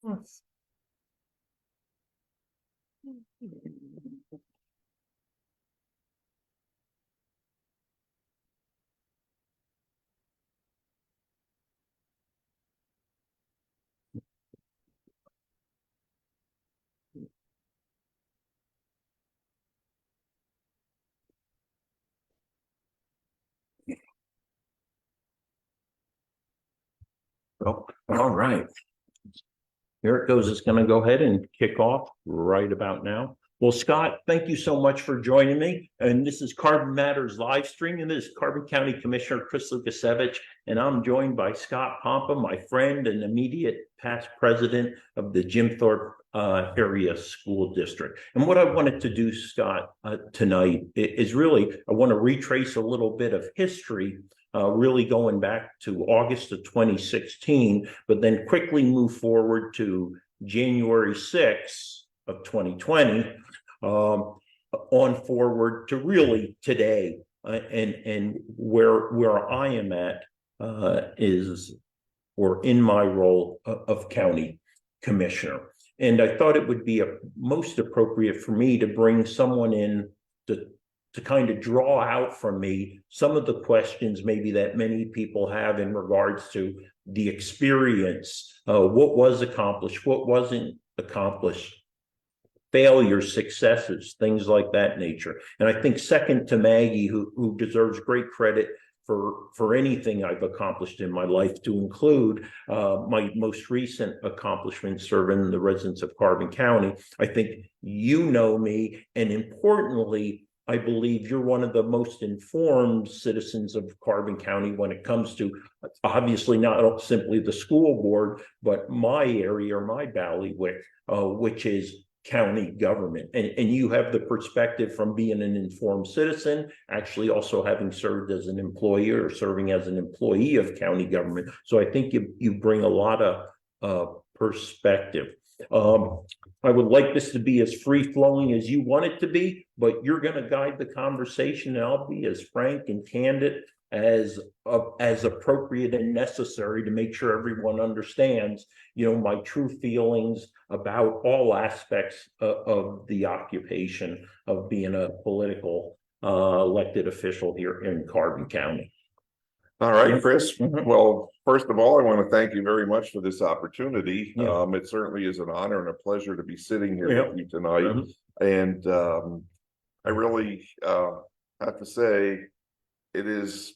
Oh, all right. Here it goes. It's going to go ahead and kick off right about now. Well, Scott, thank you so much for joining me. And this is Carbon Matters live stream. And this is Carbon County Commissioner Chris Lukasevich. And I'm joined by Scott Pompa, my friend and immediate past president of the Jim Thorpe area school district. And what I wanted to do, Scott, tonight is really, I want to retrace a little bit of history, really going back to August of 2016, but then quickly move forward to January 6th of 2020, on forward to really today. And where I am at is, or in my role of county commissioner. And I thought it would be most appropriate for me to bring someone in to kind of draw out from me some of the questions maybe that many people have in regards to the experience, what was accomplished, what wasn't accomplished, failures, successes, things like that nature. And I think second to Maggie, who deserves great credit for anything I've accomplished in my life, to include my most recent accomplishment serving the residents of Carbon County. I think you know me, and importantly, I believe you're one of the most informed citizens of Carbon County when it comes to, obviously not simply the school board, but my area or my bailiwick, which is county government. And you have the perspective from being an informed citizen, actually also having served as an employee or serving as an employee of county government. So I think you bring a lot of perspective. I would like this to be as free-flowing as you want it to be, but you're going to guide the conversation, and I'll be as frank and candid as appropriate and necessary to make sure everyone understands, my true feelings about all aspects of the occupation of being a political elected official here in Carbon County. All right, Chris. Well, first of all, I want to thank you very much for this opportunity. It certainly is an honor and a pleasure to be sitting here with you tonight. And I really have to say, it is,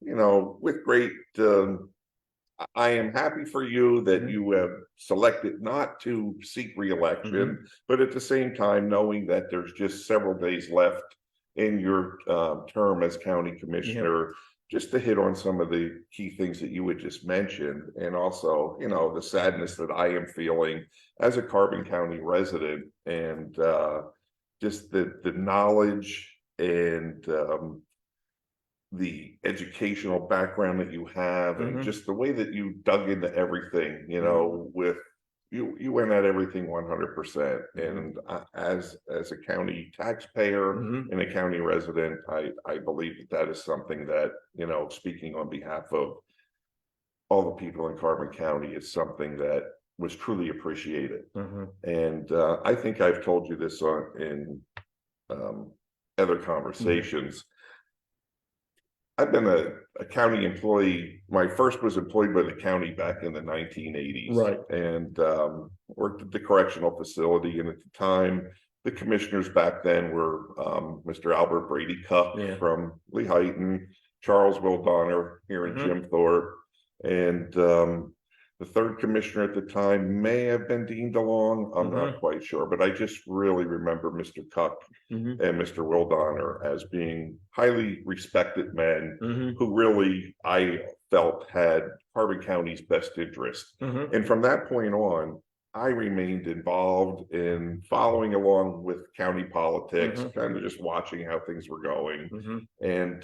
with great, I am happy for you that you have selected not to seek re-election, but at the same time, knowing that there's just several days left in your term as county commissioner, just to hit on some of the key things that you had just mentioned, and also, the sadness that I am feeling as a Carbon County resident, and just the knowledge and the educational background that you have, and just the way that you dug into everything, with you went at everything 100%. And as a county taxpayer and a county resident, I believe that is something that, speaking on behalf of all the people in Carbon County, is something that was truly appreciated. And I think I've told you this in other conversations. I've been a county employee. My first was employed by the county back in the 1980s, and worked at the correctional facility. And at the time, the commissioners back then were Mr. Albert Brady Cup from Lehighton, Charles Will Donner here in Jim Thorpe, and the third commissioner at the time may have been Dean DeLong. I'm not quite sure, but I just really remember Mr. Cuck and Mr. Will Donner as being highly respected men who really, I felt, had Carbon County's best interest. And from that point on, I remained involved in following along with county politics, kind of just watching how things were going. And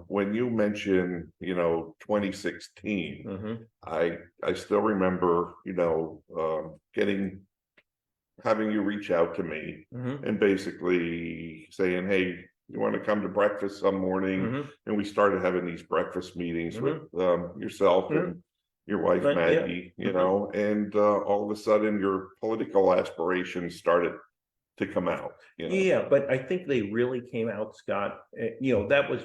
when you mentioned, 2016, I still remember, having you reach out to me and basically saying, hey, you want to come to breakfast some morning? And we started having these breakfast meetings with yourself and your wife Right, yeah. Maggie, you know, and all of a sudden your political aspirations started to come out, you know. Yeah, but I think they really came out, Scott, that was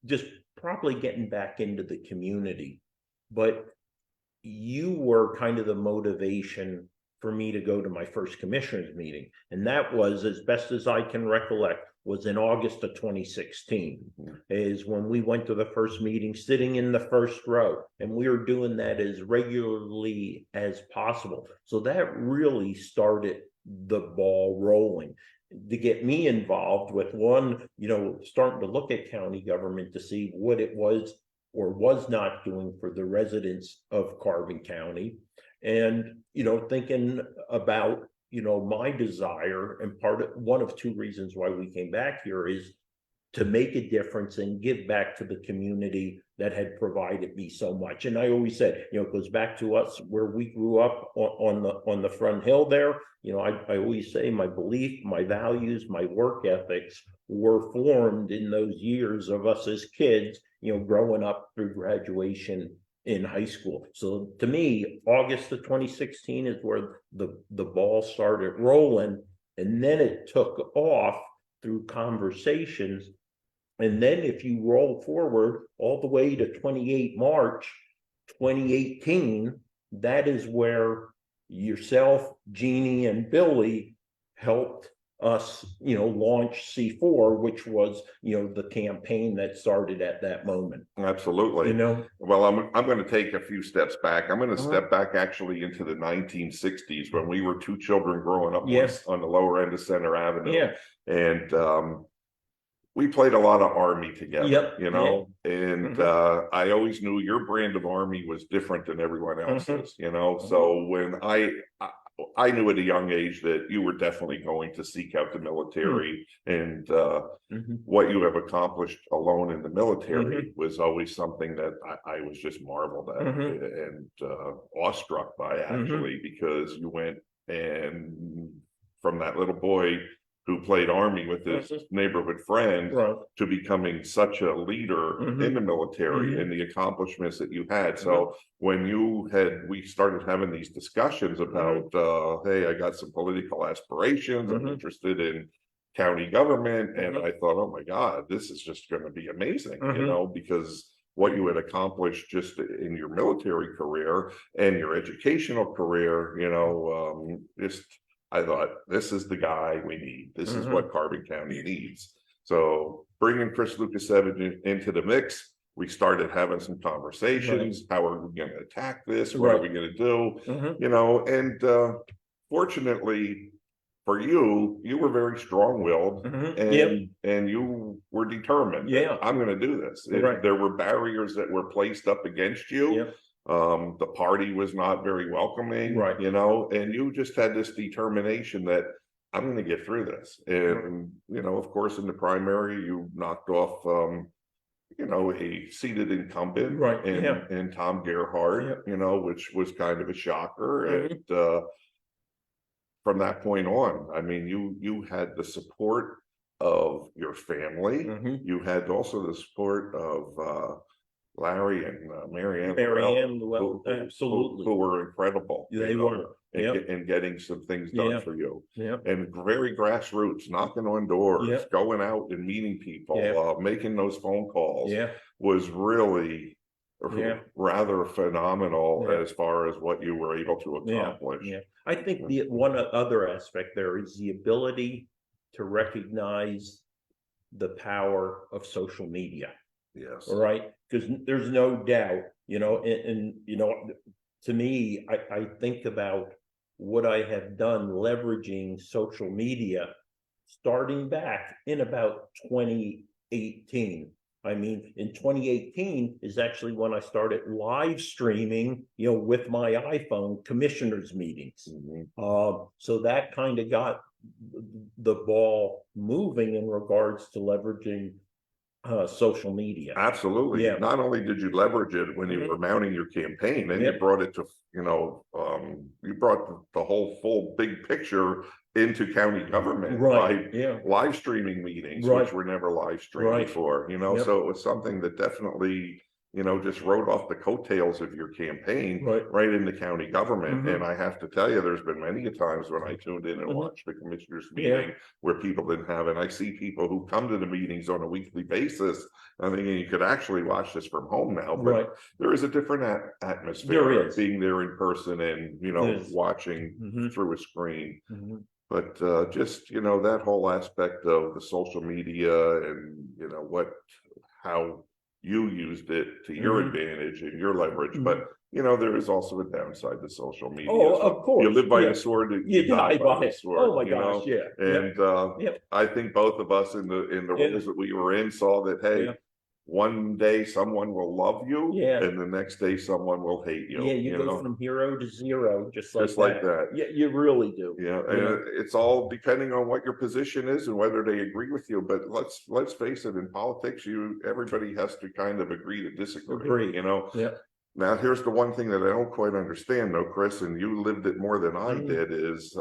just probably getting back into the community. But you were kind of the motivation for me to go to my first commissioners meeting. And that was, as best as I can recollect, was in August of 2016, is when we went to the first meeting, sitting in the first row. And we were doing that as regularly as possible. So that really started the ball rolling to get me involved with one, starting to look at county government to see what it was or was not doing for the residents of Carbon County. And, thinking about, my desire, and one of two reasons why we came back here is to make a difference and give back to the community that had provided me so much. And I always said, it goes back to us where we grew up on the front hill there. I always say my belief, my values, my work ethics were formed in those years of us as kids, growing up through graduation in high school. So to me, August of 2016 is where the ball started rolling, and then it took off through conversations. And then if you roll forward all the way to 28 March 2018, that is where yourself, Jeannie, and Billy helped us, launch C4, which was, the campaign that started at that moment. Absolutely. Well, I'm going to take a few steps back. I'm going to step back actually into the 1960s when we were two children growing up on the lower end of Center Avenue. Yeah. And we played a lot of Army together, and I always knew your brand of Army was different than everyone else's, So when I knew at a young age that you were definitely going to seek out the military, and what you have accomplished alone in the military was always something that I was just marveled at and awestruck by, actually, because you went and from that little boy who played Army with his neighborhood friend to becoming such a leader in the military and the accomplishments that you had. So when we started having these discussions about, hey, I got some political aspirations, I'm interested in county government. And I thought, oh my God, this is just going to be amazing, because what you had accomplished just in your military career and your educational career, I thought, this is the guy we need. This is what Carbon County needs. So bringing Chris Lukasiewicz into the mix, we started having some conversations. How are we going to attack this? What are we going to do? And fortunately for you, you were very strong-willed and you were determined. I'm going to do this. There were barriers that were placed up against you. The party was not very welcoming, and you just had this determination that I'm going to get through this. And, of course, in the primary, you knocked off, a seated incumbent in Tom Gerhardt, which was kind of a shocker. And from that point on, I mean, you had the support of your family. You had also the support of Larry and Marianne, absolutely, who were incredible. They were in getting some things done for you. And very grassroots, knocking on doors, going out and meeting people, making those phone calls was really rather phenomenal as far as what you were able to accomplish. I think the one other aspect there is the ability to recognize the power of social media. Yes. All right. Because there's no doubt, and to me, I think about what I have done leveraging social media starting back in about 2018. I mean, in 2018 is actually when I started live streaming, with my iPhone commissioners meetings. So that kind of got the ball moving in regards to leveraging social media. Absolutely. Not only did you leverage it when you were mounting your campaign, then you brought it to, you brought the whole full big picture into county government by live streaming meetings, which were never live streamed before, so it was something that definitely just rode off the coattails of your campaign right into county government. And I have to tell you, there's been many times when I tuned in and watched the commissioners meeting where people didn't have, and I see people who come to the meetings on a weekly basis. I'm thinking you could actually watch this from home now, but there is a different atmosphere being there in person and, watching through a screen. But just, that whole aspect of the social media and, how you used it to your advantage and your leverage. But, there is also a downside to social media. Oh, of course. You live by the sword, you die by the sword. Oh my gosh, And I think both of us in the roles that we were in saw that, hey, one day someone will love you, and the next day someone will hate you. Yeah, you go from hero to zero, just like that. Yeah, you really do. Yeah, and it's all depending on what your position is and whether they agree with you. But let's face it, in politics, everybody has to kind of agree to disagree. Yeah. Now, here's the one thing that I don't quite understand, though, Chris, and you lived it more than I did. Is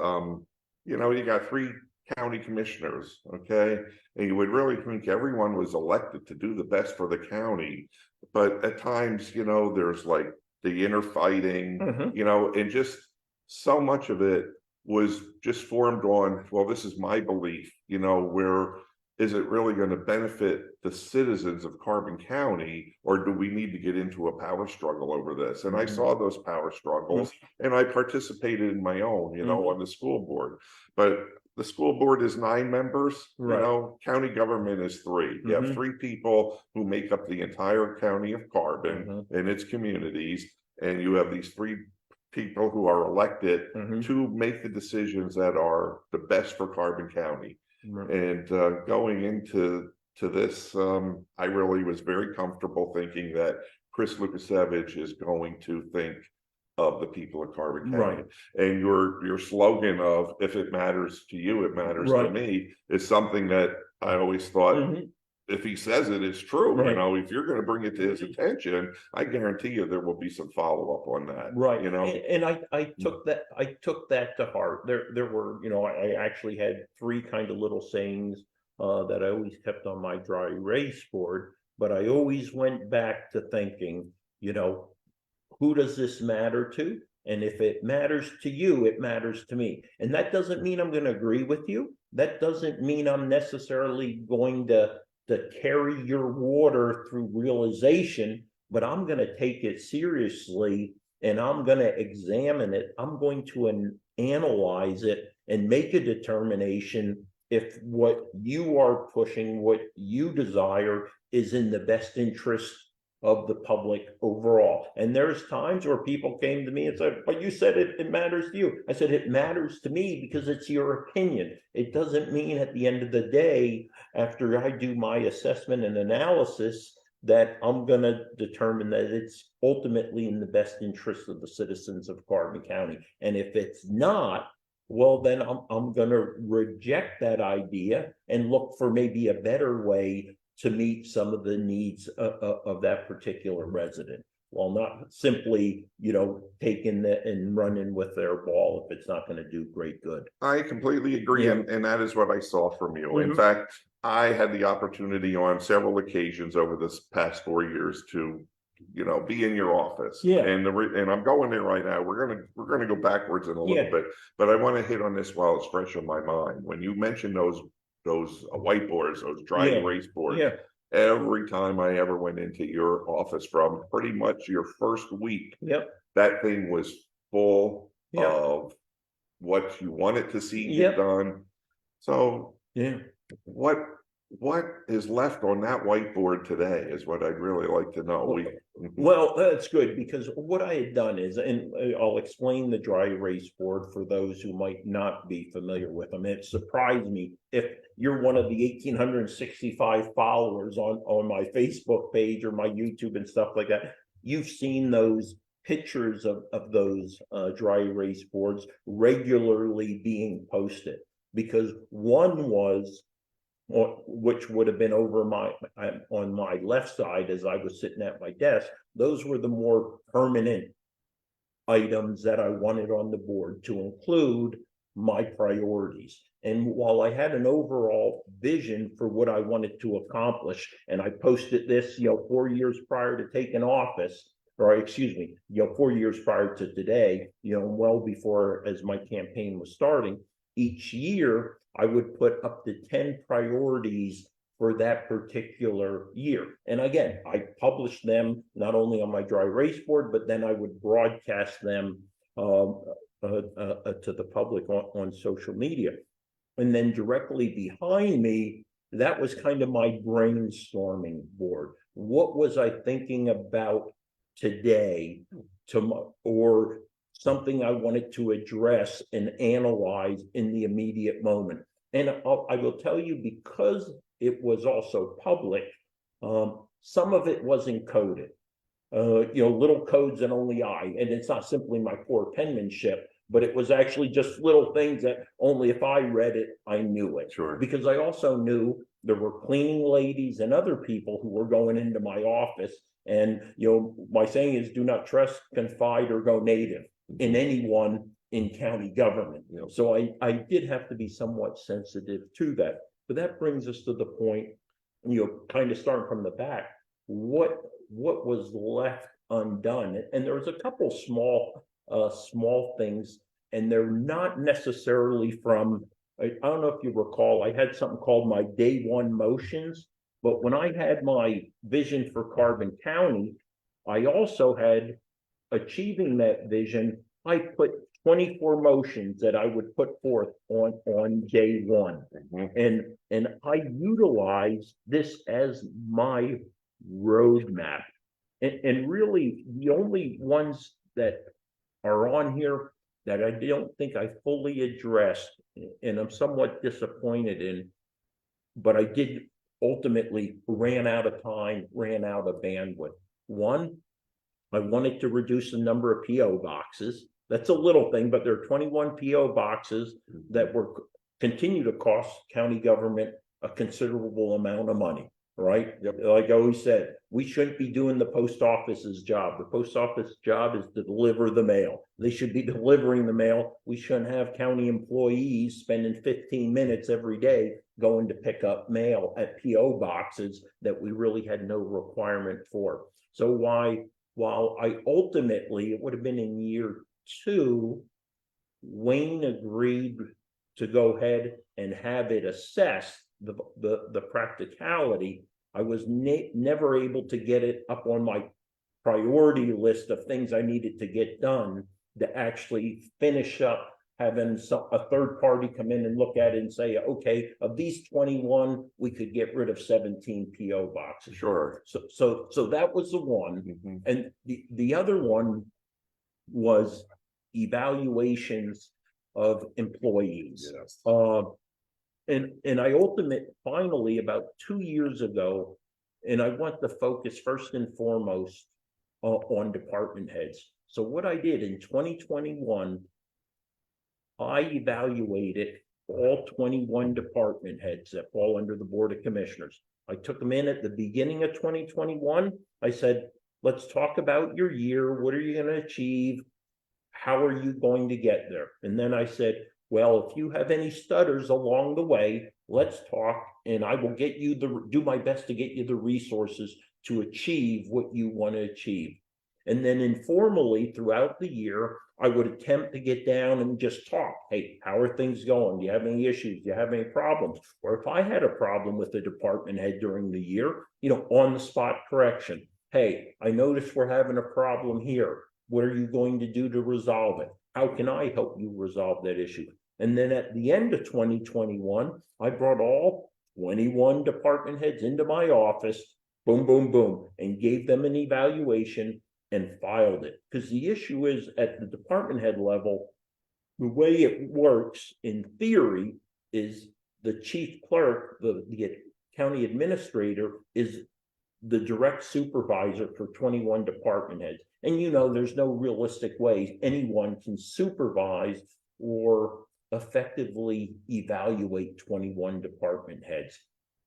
you got 3 county commissioners, okay, and you would really think everyone was elected to do the best for the county, but at times, there's like the inner fighting, and just so much of it was just formed on, well, this is my belief, where is it really going to benefit the citizens of Carbon County, or do we need to get into a power struggle over this? And I saw those power struggles, and I participated in my own, on the school board. But the school board is 9 members, county government is 3. You have 3 people who make up the entire county of Carbon and its communities, and you have these 3 people who are elected to make the decisions that are the best for Carbon County. And going into this, I really was very comfortable thinking that Chris Lukasevich is going to think of the people of Carbon County. And your slogan of "if it matters to you, it matters to me" is something that I always thought, if he says it, it's true. If you're going to bring it to his attention, I guarantee you there will be some follow up on that. And I took that to heart. There were, I actually had 3 kind of little sayings that I always kept on my dry erase board, but I always went back to thinking, who does this matter to? And if it matters to you, it matters to me. And that doesn't mean I'm going to agree with you. That doesn't mean I'm necessarily going to carry your water through realization, but I'm going to take it seriously and I'm going to examine it. I'm going to analyze it and make a determination if what you are pushing, what you desire, is in the best interest of the public overall. And there's times where people came to me and said, but you said it matters to you. I said, it matters to me because it's your opinion. It doesn't mean at the end of the day, after I do my assessment and analysis, that I'm going to determine that it's ultimately in the best interest of the citizens of Carbon County. And if it's not, well, then I'm going to reject that idea and look for maybe a better way to meet some of the needs of that particular resident, while not simply, taking that and running with their ball if it's not going to do great good. I completely agree, and that is what I saw from you. In fact, I had the opportunity on several occasions over this past 4 years to, be in your office. And I'm going there right now. We're gonna go backwards in a little bit, but I want to hit on this while it's fresh in my mind. When you mentioned those whiteboards, those dry erase boards, every time I ever went into your office from pretty much your first week, that thing was full of what you wanted to see get done. So what is left on that whiteboard today is what I'd really like to know. Well, that's good, because what I had done is, and I'll explain the dry erase board for those who might not be familiar with them. It surprised me if you're one of the 1,865 followers on my Facebook page or my YouTube and stuff like that. You've seen those pictures of those dry erase boards regularly being posted, because one was, which would have been over on my left side as I was sitting at my desk. Those were the more permanent items that I wanted on the board, to include my priorities. And while I had an overall vision for what I wanted to accomplish, and I posted this, 4 years prior to taking office, or excuse me, 4 years prior to today, well before as my campaign was starting, each year I would put up to 10 priorities for that particular year. And again, I published them not only on my dry erase board, but then I would broadcast them to the public on social media. And then directly behind me, that was kind of my brainstorming board. What was I thinking about today, or something I wanted to address and analyze in the immediate moment? And I will tell you, because it was also public, some of it was encoded, little codes that only and it's not simply my poor penmanship, but it was actually just little things that only if I read it, I knew it. Sure. Because I also knew there were cleaning ladies and other people who were going into my office. And, my saying is, do not trust, confide, or go native in anyone in county government. So I did have to be somewhat sensitive to that. But that brings us to the point, kind of starting from the back, what was left undone? And there was a couple small things, and they're not necessarily from, I don't know if you recall, I had something called my day one motions, but when I had my vision for Carbon County, I also had, achieving that vision, I put 24 motions that I would put forth on day one. And I utilized this as my roadmap. And really the only ones that are on here that I don't think I fully addressed, and I'm somewhat disappointed in, but I did ultimately ran out of time, ran out of bandwidth. One, I wanted to reduce the number of PO boxes. That's a little thing, but there are 21 PO boxes that continue to cost county government a considerable amount of money, right? Yep. Like I always said, we shouldn't be doing the post office's job. The post office job is to deliver the mail. They should be delivering the mail. We shouldn't have county employees spending 15 minutes every day going to pick up mail at PO boxes that we really had no requirement for. So while I ultimately, it would have been in year 2, Wayne agreed to go ahead and have it assessed, the practicality. I was never able to get it up on my priority list of things I needed to get done to actually finish up having a third party come in and look at it and say, okay, of these 21, we could get rid of 17 PO boxes. Sure. So that was the one. And the other one was evaluations of employees. Yes. And I finally, about 2 years ago, and I want to focus first and foremost on department heads. So what I did in 2021, I evaluated all 21 department heads that fall under the Board of Commissioners. I took them in at the beginning of 2021. I said, let's talk about your year. What are you going to achieve? How are you going to get there? And then I said, well, if you have any stutters along the way, let's talk, and I will get you do my best to get you the resources to achieve what you want to achieve. And then informally throughout the year, I would attempt to get down and just talk. Hey, how are things going? Do you have any issues? Do you have any problems? Or if I had a problem with the department head during the year, on the spot correction. Hey, I noticed we're having a problem here. What are you going to do to resolve it? How can I help you resolve that issue? And then at the end of 2021, I brought all 21 department heads into my office, boom, boom, boom, and gave them an evaluation and filed it. Because the issue is, at the department head level, the way it works in theory is the chief clerk, the county administrator, is the direct supervisor for 21 department heads. And there's no realistic way anyone can supervise or effectively evaluate 21 department heads.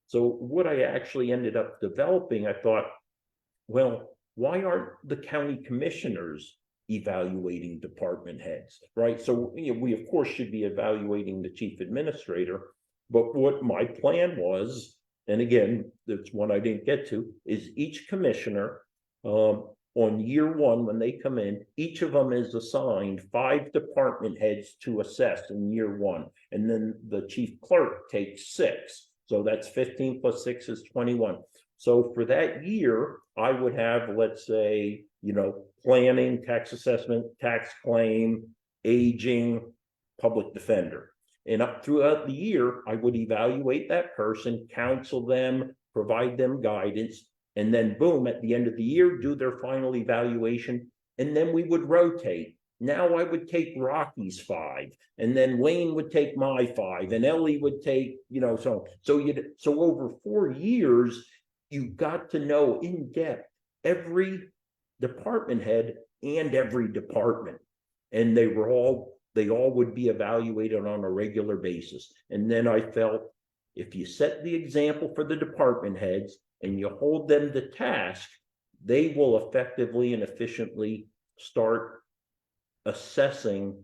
So what I actually ended up developing, I thought, well, why aren't the county commissioners evaluating department heads, right? So, we of course should be evaluating the chief administrator, but what my plan was, and again, that's one I didn't get to, is each commissioner, on year one, when they come in, each of them is assigned 5 department heads to assess in year one. And then the chief clerk takes 6. So that's 15 plus 6 is 21. So for that year, I would have, let's say, planning, tax assessment, tax claim, aging, public defender. And up throughout the year, I would evaluate that person, counsel them, provide them guidance, and then boom, at the end of the year, do their final evaluation, and then we would rotate. Now I would take Rocky's 5, and then Wayne would take my 5, and Ellie would take, so over 4 years, you got to know in depth every department head and every department, and they all would be evaluated on a regular basis. And then I felt, if you set the example for the department heads and you hold them to task, they will effectively and efficiently start assessing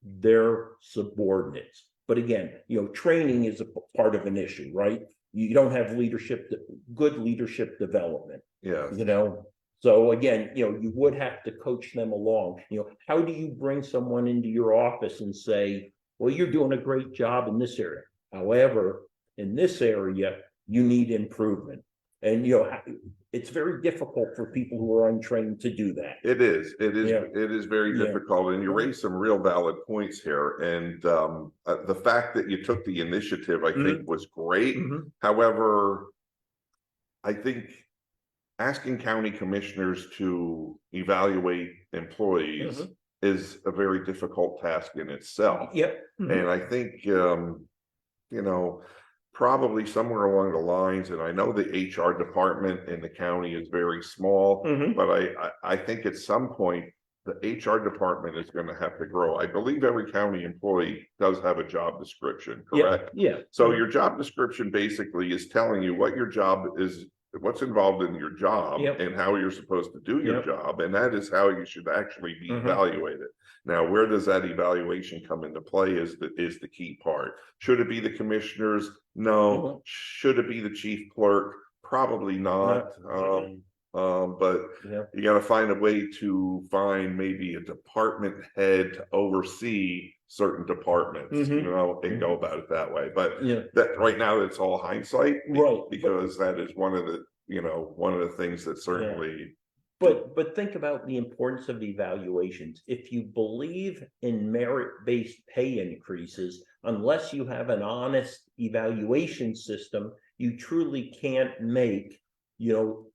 their subordinates. But again, training is a part of an issue, right? You don't have good leadership development. Yeah. So again, you would have to coach them along. How do you bring someone into your office and say, well, you're doing a great job in this area. However, in this area, you need improvement. And, it's very difficult for people who are untrained to do that. It is very difficult. And you raise some real valid points here. And the fact that you took the initiative, I think, was great. However, I think asking county commissioners to evaluate employees is a very difficult task in itself. And I think, probably somewhere along the lines, and I know the HR department in the county is very small, but I think at some point the HR department is going to have to grow. I believe every county employee does have a job description, correct? Yeah. So your job description basically is telling you what your job is, what's involved in your job, and how you're supposed to do your job, and that is how you should actually be evaluated. Now, where does that evaluation come into play is the key part. Should it be the commissioners? No. Should it be the chief clerk? Probably not. But you got to find a way to find maybe a department head to oversee certain departments, and go about it that way. But that right now, it's all hindsight, right? Because that is one of the things that certainly. But think about the importance of evaluations. If you believe in merit-based pay increases, unless you have an honest evaluation system, you truly can't make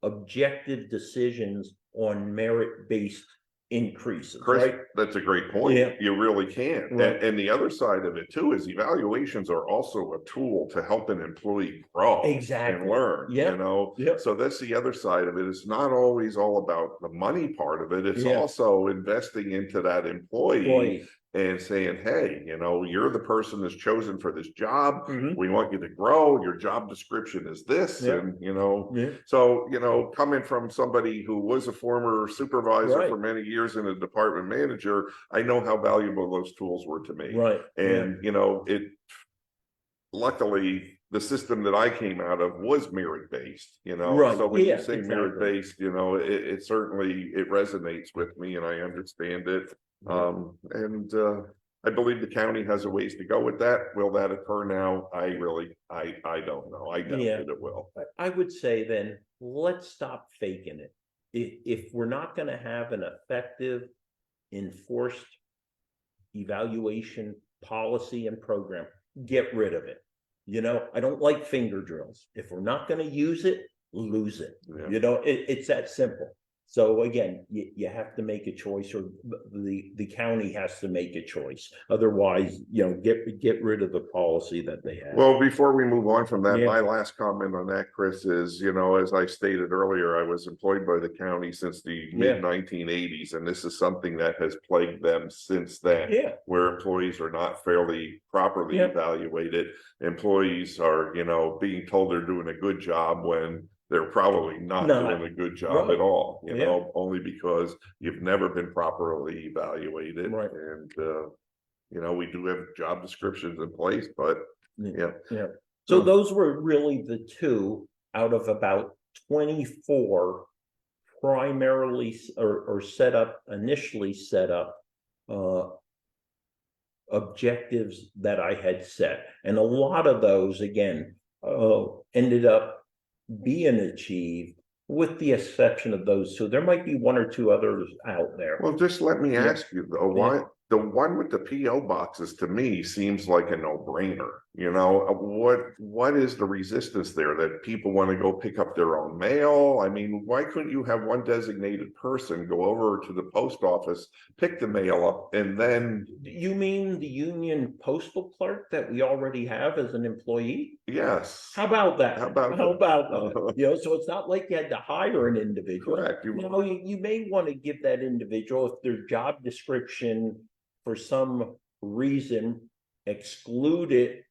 objective decisions on merit-based increases. Chris, right? That's a great point. You really can. Right. And the other side of it too is evaluations are also a tool to help an employee grow and learn. So that's the other side of it. It's not always all about the money part of it. It's also investing into that employee and saying, hey, you're the person that's chosen for this job. We want you to grow. Your job description is this. And, so, coming from somebody who was a former supervisor for many years and a department manager, I know how valuable those tools were to me. Right. And, luckily, the system that I came out of was merit-based, So when you say merit-based, it certainly, it resonates with me and I understand it. And I believe the county has a ways to go with that. Will that occur now? I don't know. I doubt that it will. I would say then let's stop faking it. If we're not going to have an effective, enforced evaluation policy and program, get rid of it. I don't like finger drills. If we're not going to use it, lose it. It's that simple. So again, you have to make a choice, or the county has to make a choice. Otherwise, get rid of the policy that they have. Well, before we move on from that, my last comment on that, Chris, is, as I stated earlier, I was employed by the county since the mid 1980s, and this is something that has plagued them since then, where employees are not fairly properly evaluated. Employees are, being told they're doing a good job when they're probably not doing a good job at all, you know, only because you've never been properly evaluated. Right. And, you know, we do have job descriptions in place, but yeah. So those were really the two out of about 24 primarily or initially set up objectives that I had set. And a lot of those, again, ended up being achieved, with the exception of those two. There might be one or two others out there. Well, just let me ask you though, why the one with the PO boxes to me seems like a no-brainer. You know, what is the resistance there that people want to go pick up their own mail? I mean, why couldn't you have one designated person go over to the post office, pick the mail up, and then? You mean the union postal clerk that we already have as an employee? Yes. How about that? How about that? You know, so it's not like you had to hire an individual. Correct. You know, you may want to give that individual, if their job description for some reason excluded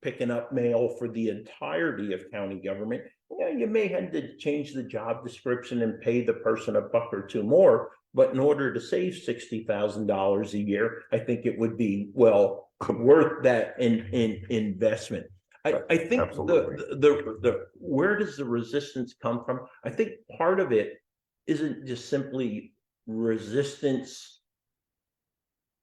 picking up mail for the entirety of county government, yeah, you may have to change the job description and pay the person $1 or $2 more. But in order to save $60,000 a year, I think it would be well worth that in investment. I think the where does the resistance come from? I think part of it isn't just simply resistance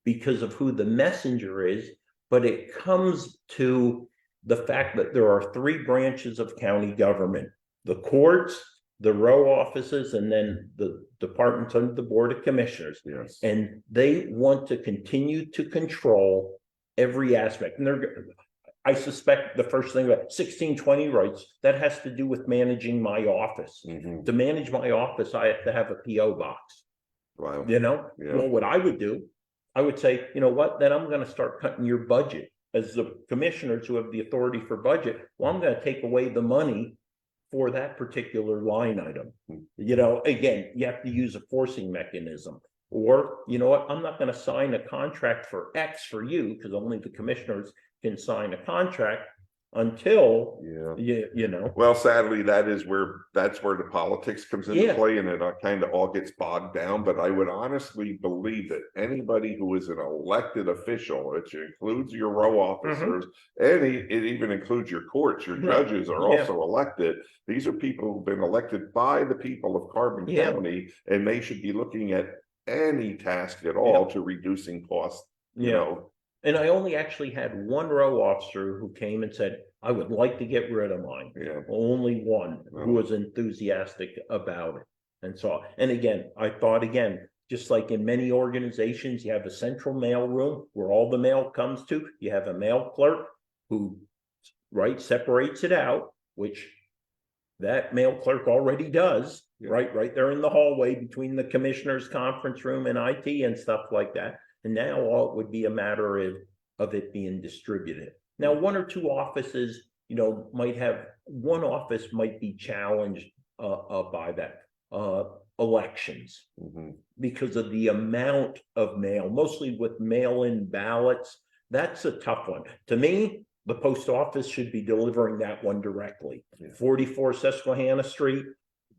because of who the messenger is, but it comes to the fact that there are 3 branches of county government: the courts, the row offices, and then the departments under the Board of Commissioners. Yes. And they want to continue to control every aspect. And I suspect the first thing about 1620 rights, that has to do with managing my office. To manage my office, I have to have a PO box. Wow. You know, well, what I would do, I would say, you know what, then I'm going to start cutting your budget. As the commissioners who have the authority for budget, well, I'm going to take away the money for that particular line item. You know, again, you have to use a forcing mechanism. Or, you know what, I'm not going to sign a contract for X for you, because only the commissioners can sign a contract until you know. Well, sadly, that's where the politics comes into play, and it kind of all gets bogged down. But I would honestly believe that anybody who is an elected official, which includes your row officers, and it even includes your courts, your judges are also elected. These are people who've been elected by the people of Carbon County, and they should be looking at any task at all to reducing costs. You know. And I only actually had one row officer who came and said, I would like to get rid of mine. Only one who was enthusiastic about it. And so, and again, I thought, just like in many organizations, you have a central mail room where all the mail comes to. You have a mail clerk who, separates it out, which that mail clerk already does, right there in the hallway between the commissioner's conference room and IT and stuff like that. And now all it would be a matter of it being distributed. Now, 1 or 2 offices, you know, one office might be challenged by that, elections, because of the amount of mail, mostly with mail-in ballots. That's a tough one. To me, the post office should be delivering that one directly. 44 Susquehanna Street,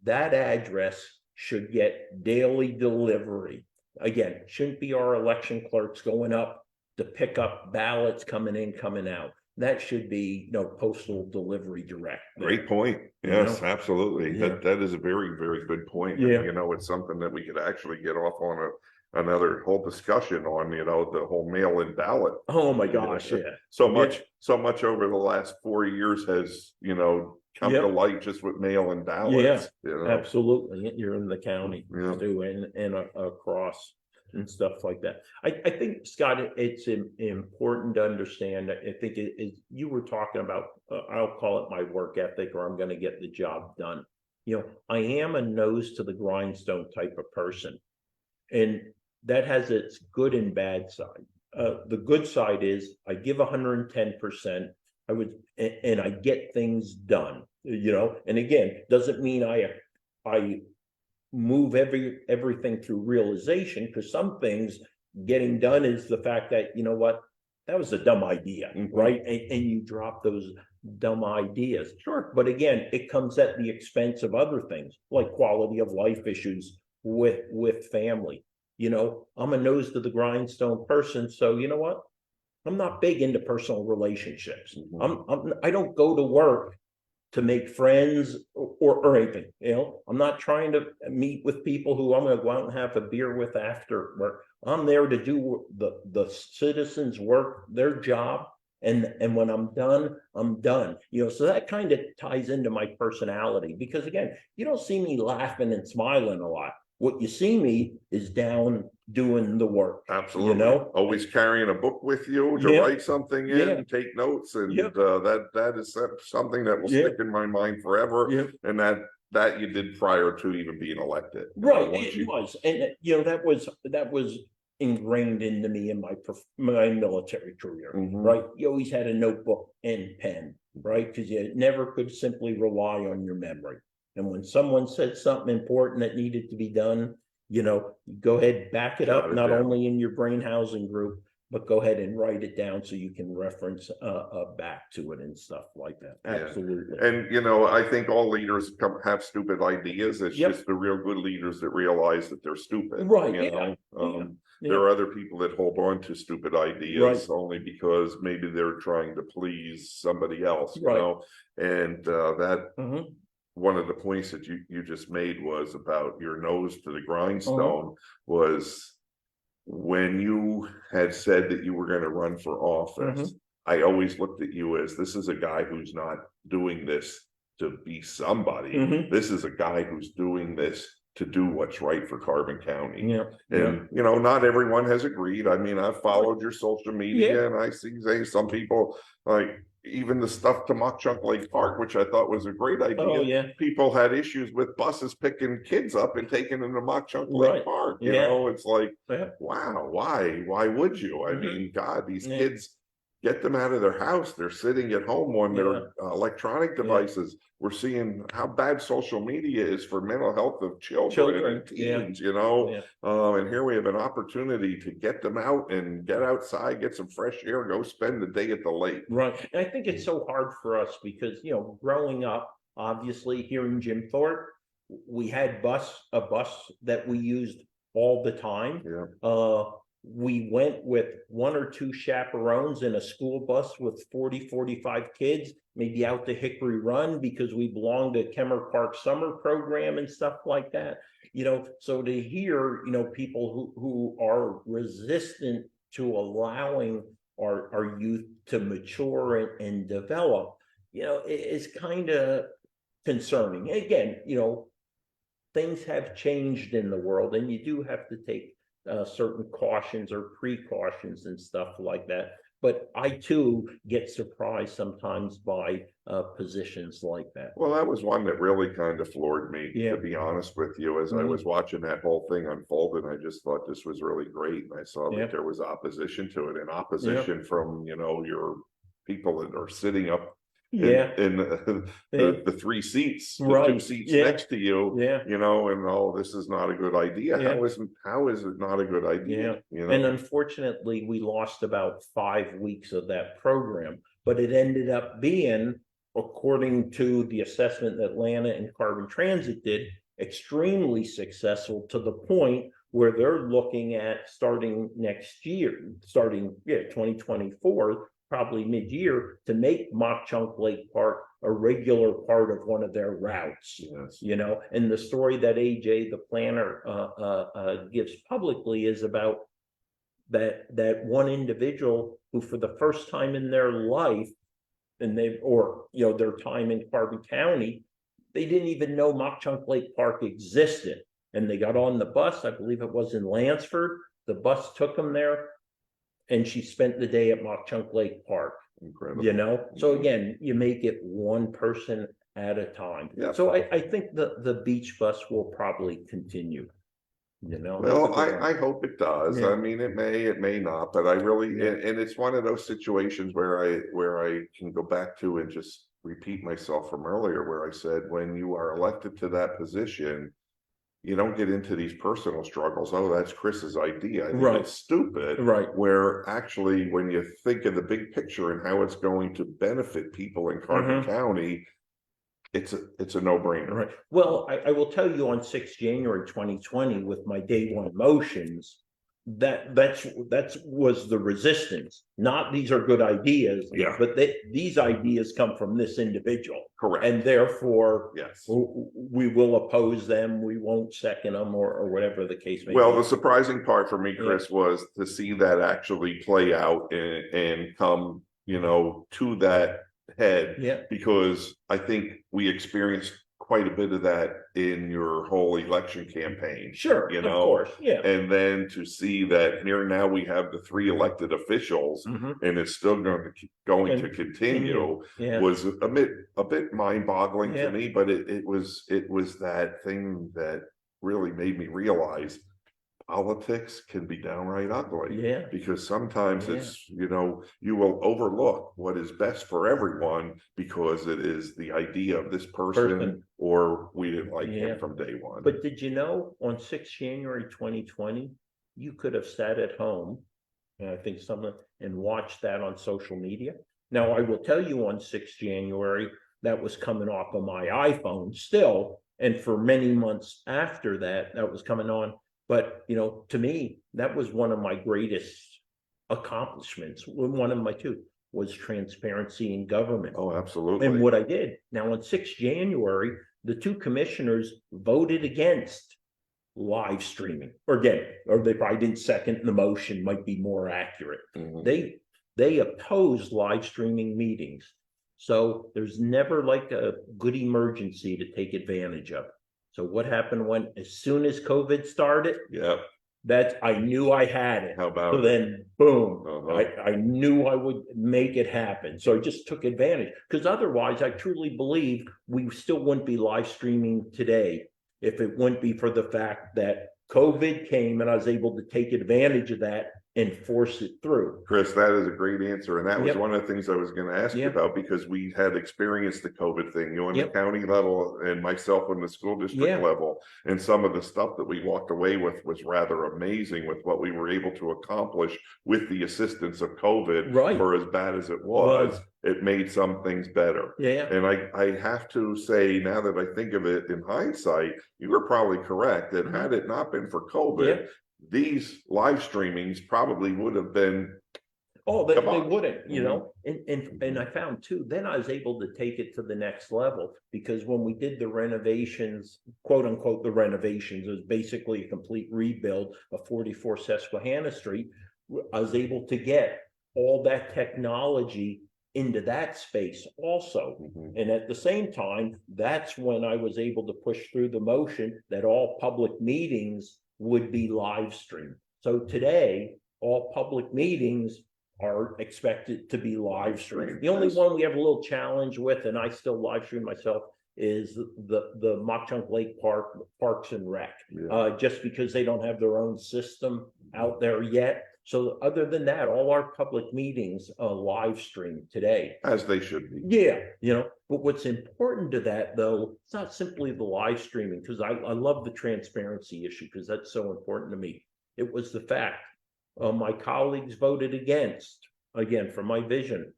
that address should get daily delivery. Again, shouldn't be our election clerks going up to pick up ballots coming in, coming out. That should be, postal delivery direct. Great point. Yes, absolutely. That is a very, very good point. Yeah. You know, it's something that we could actually get off on another whole discussion on, the whole mail-in ballot. Oh my gosh, So much over the last 4 years has, come to light just with mail-in ballots. Absolutely. You're in the county too, and across and stuff like that. I think, Scott, it's important to understand. I think you were talking about, I'll call it my work ethic, or I'm going to get the job done. I am a nose to the grindstone type of person, and that has its good and bad side. The good side is I give 110%. And I get things done, and again, doesn't mean I move everything through realization, because some things getting done is the fact that, that was a dumb idea, right? And you drop dumb ideas. Sure. But again, it comes at the expense of other things like quality of life issues with family. You know, I'm a nose to the grindstone person, so you know what? I'm not big into personal relationships. I don't go to work to make friends or anything. You know, I'm not trying to meet with people who I'm going to go out and have a beer with after work. I'm there to do the citizens' work, their job, and when I'm done, I'm done. You know, so that kind of ties into my personality because again, you don't see me laughing and smiling a lot. What you see me is down doing the work. Absolutely. You know, always carrying a book with you to Yeah. write something in, Yeah. take notes, and Yep. that is something that will Yeah. stick in my mind forever. Yeah. And that you did prior to even being elected. You know, Right, once it you- was, and you know, that was ingrained into me in my military career, Mhm. right? You always had a notebook and pen, right? Because you never could simply rely on your memory. And when someone said something important that needed to be done, you know, go ahead, back it Jot up, it not down. only in your brain housing group, but go ahead and write it down so you can reference back to it and stuff like that. Yeah. Absolutely. And you know, I think all leaders have stupid ideas. It's Yep. just the real good leaders that realize that they're stupid. Right, You yeah, know, yeah. there are other people that hold on to stupid ideas Right. only because maybe they're trying to please somebody else. You Right. know, and that Mhm. one of the points that you just made was about your nose to the grindstone. Uh-huh. Was when you had said that you were going to run for office. I always looked at you as this is a guy who's not doing this to be somebody. Mhm. This is a guy who's doing this to do what's right for Carbon County. Yeah, yeah. And you know, not everyone has agreed. I mean, I've followed your social media Yeah. and I see some people like even the stuff to Mock Chunk Lake Park, which I thought was a great idea. Oh, yeah. People had issues with buses picking kids up and taking them to Mock Chunk Lake Right. Park. You Yeah. know, it's like, Yeah. wow, why would you? I Mhm. mean, God, these Yeah. kids, get them out of their house. They're sitting at home on Yeah. their electronic devices. We're seeing how bad social media is for mental health of children and yeah. teens, you know. Yeah. And here we have an opportunity to get them out and get outside, get some fresh air, go spend the day at the lake. Right. And I think it's so hard for us because, you know, growing up, obviously here in Jim Thorpe, we had a bus that we used all the time. Yeah. We went with one or two chaperones in a school bus with 40, 45 kids, maybe out to Hickory Run because we belonged to Kemmer Park summer program and stuff like that. You know, so to hear, you know, people who are resistant to allowing our youth to mature and develop, you know, is kind of concerning. Again, you know, things have changed in the world and you do have to take certain cautions or precautions and stuff like that. But I too get surprised sometimes by positions like that. Well, that was one that really kind of floored me, Yeah. to be honest with you, as I Mhm. was watching that whole thing unfold, and I just thought this was really great. And I saw Yeah. that there was opposition to it, and opposition from, you know, your people that are sitting up Yeah. in Yeah. the three seats, the Right. two seats Yeah. next to you, Yeah. you know, and oh, this is not a good idea. Yeah. How is it not a good idea? Yeah. You And know, unfortunately, we lost about 5 weeks of that program, but it ended up being, according to the assessment that Atlanta and Carbon Transit did, extremely successful to the point where they're looking at starting next year, 2024, probably mid-year, to make Mock Chunk Lake Park a regular part of one of their routes. yes. You know, and the story that AJ, the planner, gives publicly is about that one individual who, for the first time in their life, and you know, their time in Carbon County, they didn't even know Mock Chunk Lake Park existed. And they got on the bus, I believe it was in Lansford. The bus took them there, and she spent the day at Mock Chunk Lake Park. Incredible. You know, so again, you make it one person at a time. Yeah. So I think the beach bus will probably continue. You know, Well, I hope it does. Yeah. I mean, it may not, but I really, Yeah. and it's one of those situations where I can go back to and just repeat myself from earlier, where I said, when you are elected to that position, you don't get into these personal struggles. Oh, that's Chris's idea. I think Right. it's stupid. Right. Where actually, when you think of the big picture and how it's going to benefit people in Carbon County, it's a no-brainer. Right. Well, I will tell you on 6 January 2020 with my day one motions, that's was the resistance. Not these are good ideas, Yeah. but these ideas come from this individual. Correct. And therefore, yes, we will oppose them. We won't second them or whatever the case may be. Well, the surprising part for me, Chris, was to see that actually play out and come, to that head. Yeah. Because I think we experienced quite a bit of that in your whole election campaign. Sure, of course, yeah. And then to see that here now we have the 3 elected officials, and it's still going to continue, was a bit mind-boggling to me. But it was that thing that really made me realize politics can be downright ugly. Yeah. Because sometimes it's, you will overlook what is best for everyone because it is the idea of this person or we didn't like him from day one. But did you know on 6 January 2020, you could have sat at home, and I think and watched that on social media. Now, I will tell you on 6 January, that was coming off of my iPhone still. And for many months after that, that was coming on. But, to me, that was one of my greatest accomplishments. One of my 2 was transparency in government. Oh, absolutely. And what I did. Now, on 6 January, the 2 commissioners voted against live streaming. Or they probably didn't second the motion, might be more accurate. They opposed live streaming meetings. So there's never like a good emergency to take advantage of. So what happened as soon as COVID started? Yeah. I knew I had it. How about so then boom, Uh-huh. I knew I would make it happen. So I just took advantage, because otherwise I truly believe we still wouldn't be live streaming today if it wouldn't be for the fact that COVID came and I was able to take advantage of that and force it through. Chris, that is a great answer. And that was Yep. one of the things I was going to ask you Yep. about, because we had experienced the COVID thing, you know, on the Yep. county level and myself on the school district Yeah. level. And some of the stuff that we walked away with was rather amazing with what we were able to accomplish with the assistance of COVID. Right. For as bad as it was, it made some things better. Yeah. And I have to say, now that I think of it in hindsight, you were probably correct that had it not been for COVID, these live streamings probably would have been. Oh, they wouldn't, and I found too, then I was able to take it to the next level, because when we did the renovations, quote unquote, the renovations, it was basically a complete rebuild of 44 Susquehanna Street. I was able to get all that technology into that space also. And at the same time, that's when I was able to push through the motion that all public meetings would be live streamed. So today, all public meetings are expected to be live streamed. The only one we have a little challenge with, and I still live stream myself, is the Mock Chunk Lake Parks and Rec, just because they don't have their own system out there yet. So other than that, all our public meetings are live streamed today. As they should be. Yeah, but what's important to that, though, it's not simply the live streaming, because I love the transparency issue, because that's so important to me. It was the fact my colleagues voted against, again, for my vision,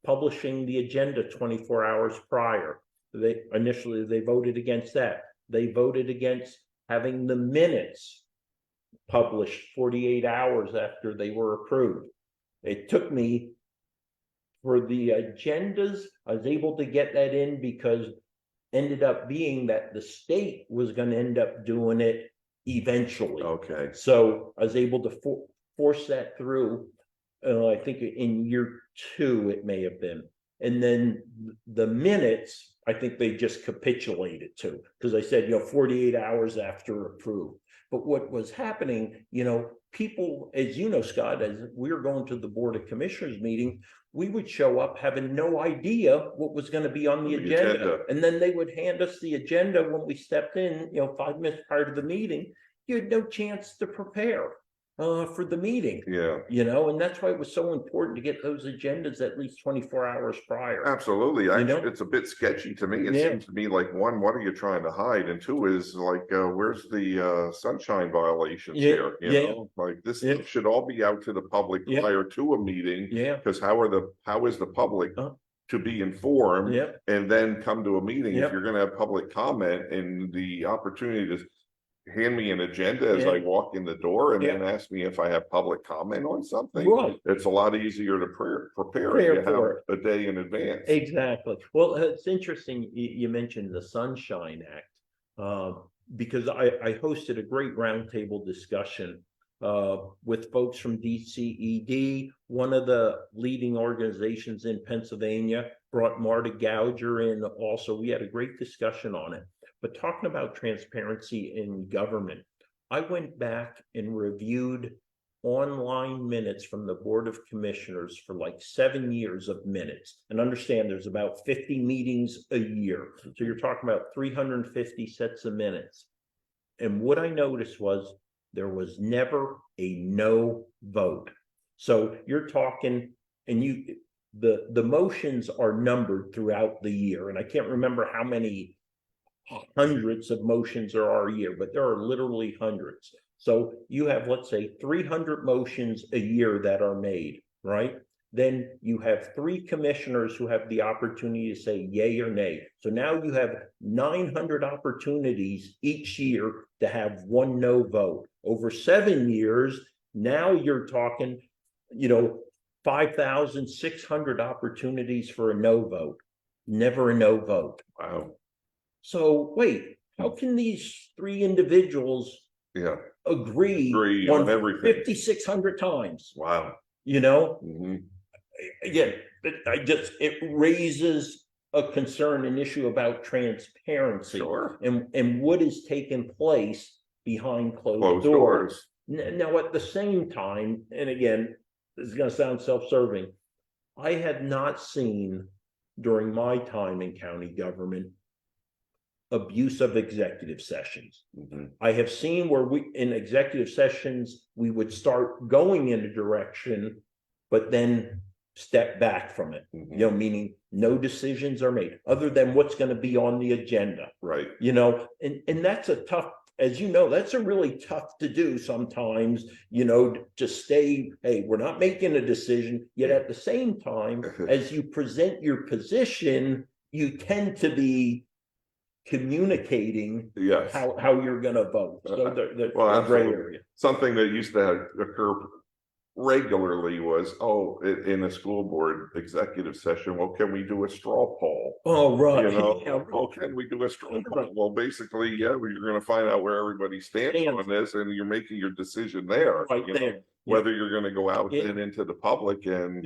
publishing the agenda 24 hours prior. They voted against that. They voted against having the minutes published 48 hours after they were approved. It took me, for the agendas, I was able to get that in because ended up being that the state was going to end up doing it eventually. Okay. So I was able to force that through. I think in year 2 it may have been. And then the minutes, I think they just capitulated to, because I said, 48 hours after approved. But what was happening, people, as you know, Scott, as we were going to the Board of Commissioners meeting, we would show up having no idea what was going to be on the agenda. And then they would hand us the agenda when we stepped in, 5 minutes prior to the meeting. You had no chance to prepare. for the meeting, Yeah, and that's why it was so important to get those agendas at least 24 hours prior. absolutely. You know? Actually, it's a bit sketchy to me. It Yeah. seems to me like, one, what are you trying to hide? And two is like, where's the sunshine violations Yeah, here? You yeah. know, like this Yeah. stuff should all be out to the public Yeah. prior to a meeting. Yeah. Because how is the public to be informed Yeah. and then come to a meeting? Yeah. If you're gonna have public comment and the opportunity to hand me an agenda as I Yeah. walk in the door and Yeah. then ask me if I have public comment on something, Right. it's a lot easier to prepare if you have a day in advance. Exactly. Well, it's interesting you mentioned the Sunshine Act, because I hosted a great roundtable discussion with folks from DCED. One of the leading organizations in Pennsylvania brought Marta Gouger in also. We had a great discussion on it. But talking about transparency in government, I went back and reviewed online minutes from the Board of Commissioners for like 7 years of minutes. And understand there's about 50 meetings a year. So you're talking about 350 sets of minutes. And what I noticed was there was never a no vote. So you're talking, and the motions are numbered throughout the year. And I can't remember how many hundreds of motions there are a year, but there are literally hundreds. So you have, let's say, 300 motions a year that are made, right? Then you have 3 commissioners who have the opportunity to say yay or nay. So now you have 900 opportunities each year to have 1 no vote. Over 7 years, now you're talking, 5,600 opportunities for a no vote. Never a no vote. Wow. So wait, how can these 3 individuals agree on everything 5,600 times? Wow. Again, it raises a concern, an issue about transparency. Sure. And what is taking place behind closed doors. Now, at the same time, and again, this is going to sound self-serving, I have not seen during my time in county government abuse of executive sessions. I have seen where in executive sessions, we would start going in a direction, but then step back from it, meaning no decisions are made other than what's going to be on the agenda. Right. And that's a tough, as you know, that's a really tough to do sometimes, to stay, hey, we're not making a decision, yet at the same time, as you present your position, you tend to be communicating how you're going to vote. So there's a gray area. Something that used to occur regularly was, in a school board executive session, well, can we do a straw poll? Oh, right. Can we do a straw poll? Well, basically, you're going to find out where everybody stands on this, and you're making your decision there. Right there. Whether you're going to go out and into the public and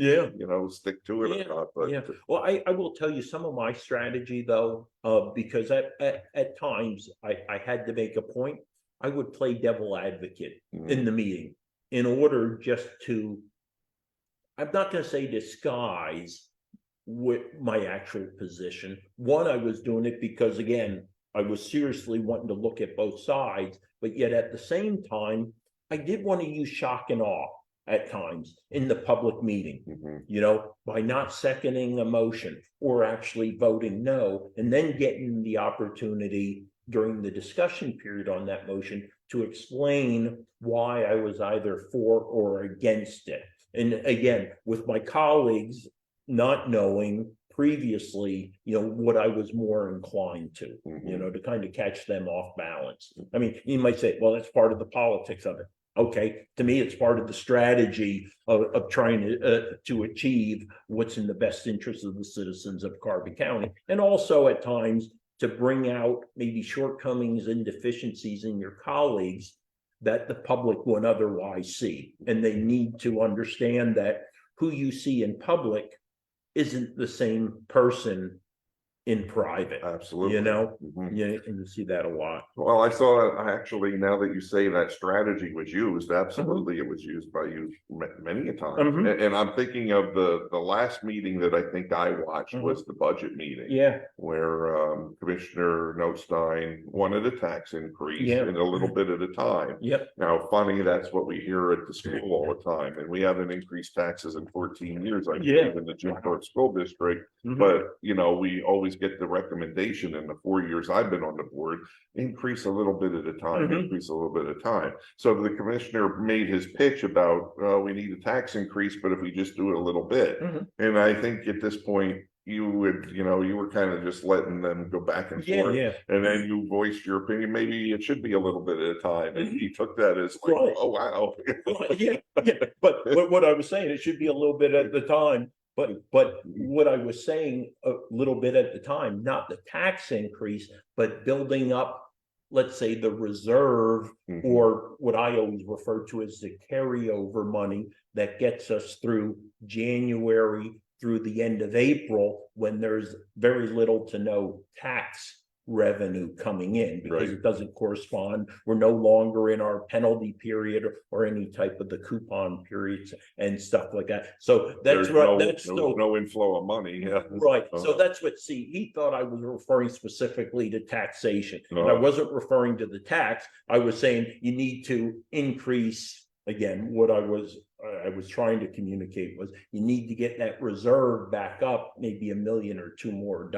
stick to it or not. But well, I will tell you some of my strategy though, because at times I had to make a point. I would play devil advocate in the meeting in order just to, I'm not going to say disguise with my actual position. One, I was doing it because again, I was seriously wanting to look at both sides, but yet at the same time, I did want to use shock and awe at times in the public meeting, by not seconding a motion or actually voting no, and then getting the opportunity during the discussion period on that motion to explain why I was either for or against it. And again, with my colleagues not knowing previously, what I was more inclined to, to kind of catch them off balance. I mean, you might say, well, that's part of the politics of it. Okay, to me, it's part of the strategy of trying to achieve what's in the best interest of the citizens of Carbon County, and also at times to bring out maybe shortcomings and deficiencies in your colleagues that the public wouldn't otherwise see. And they need to understand that who you see in public isn't the same person in private, Absolutely. you know, Mhm. yeah, and you see that a lot. Well, I saw, actually, now that you say that strategy was used, absolutely, it was used by you many a time. Mhm. And I'm thinking of the last meeting that I think I watched was the budget meeting. Yeah, Where Commissioner Notstein wanted a tax increase Yeah. and a little bit at a time. yep, Now, funny, that's what we hear at the school all the time, and we haven't increased taxes in 14 years, I Yeah. believe, in the Jimcourt School District. Mhm. But, you know, we always get the recommendation in the 4 years I've been on the board, increase a little bit at a time, Mhm. increase a little bit at a time. So the commissioner made his pitch about, we need a tax increase, but if we just do it a little bit. Mhm. And I think at this point, you would, you know, you were kind of just letting them go back and Yeah, forth. yeah. And then you voiced your opinion, maybe it should be a little bit at a time. And Mhm. he took that as like, Right. oh, wow. Yeah, yeah, but what I was saying, it should be a little bit at the time, but what I was saying, a little bit at the time, not the tax increase, but building up, let's say, the reserve, Mhm. or what I always refer to as the carryover money that gets us through January through the end of April, when there's very little to no tax revenue coming in, because Right. it doesn't correspond. We're no longer in our penalty period or any type of the coupon periods and stuff like that. So that's There's right. there's no inflow of money. Yeah. Right. So that's what, see, he thought I was referring specifically to taxation. And I No. wasn't referring to the tax. I was saying you need to increase, again, what I was trying to communicate was you need to get that reserve back up, maybe $1 million or $2 more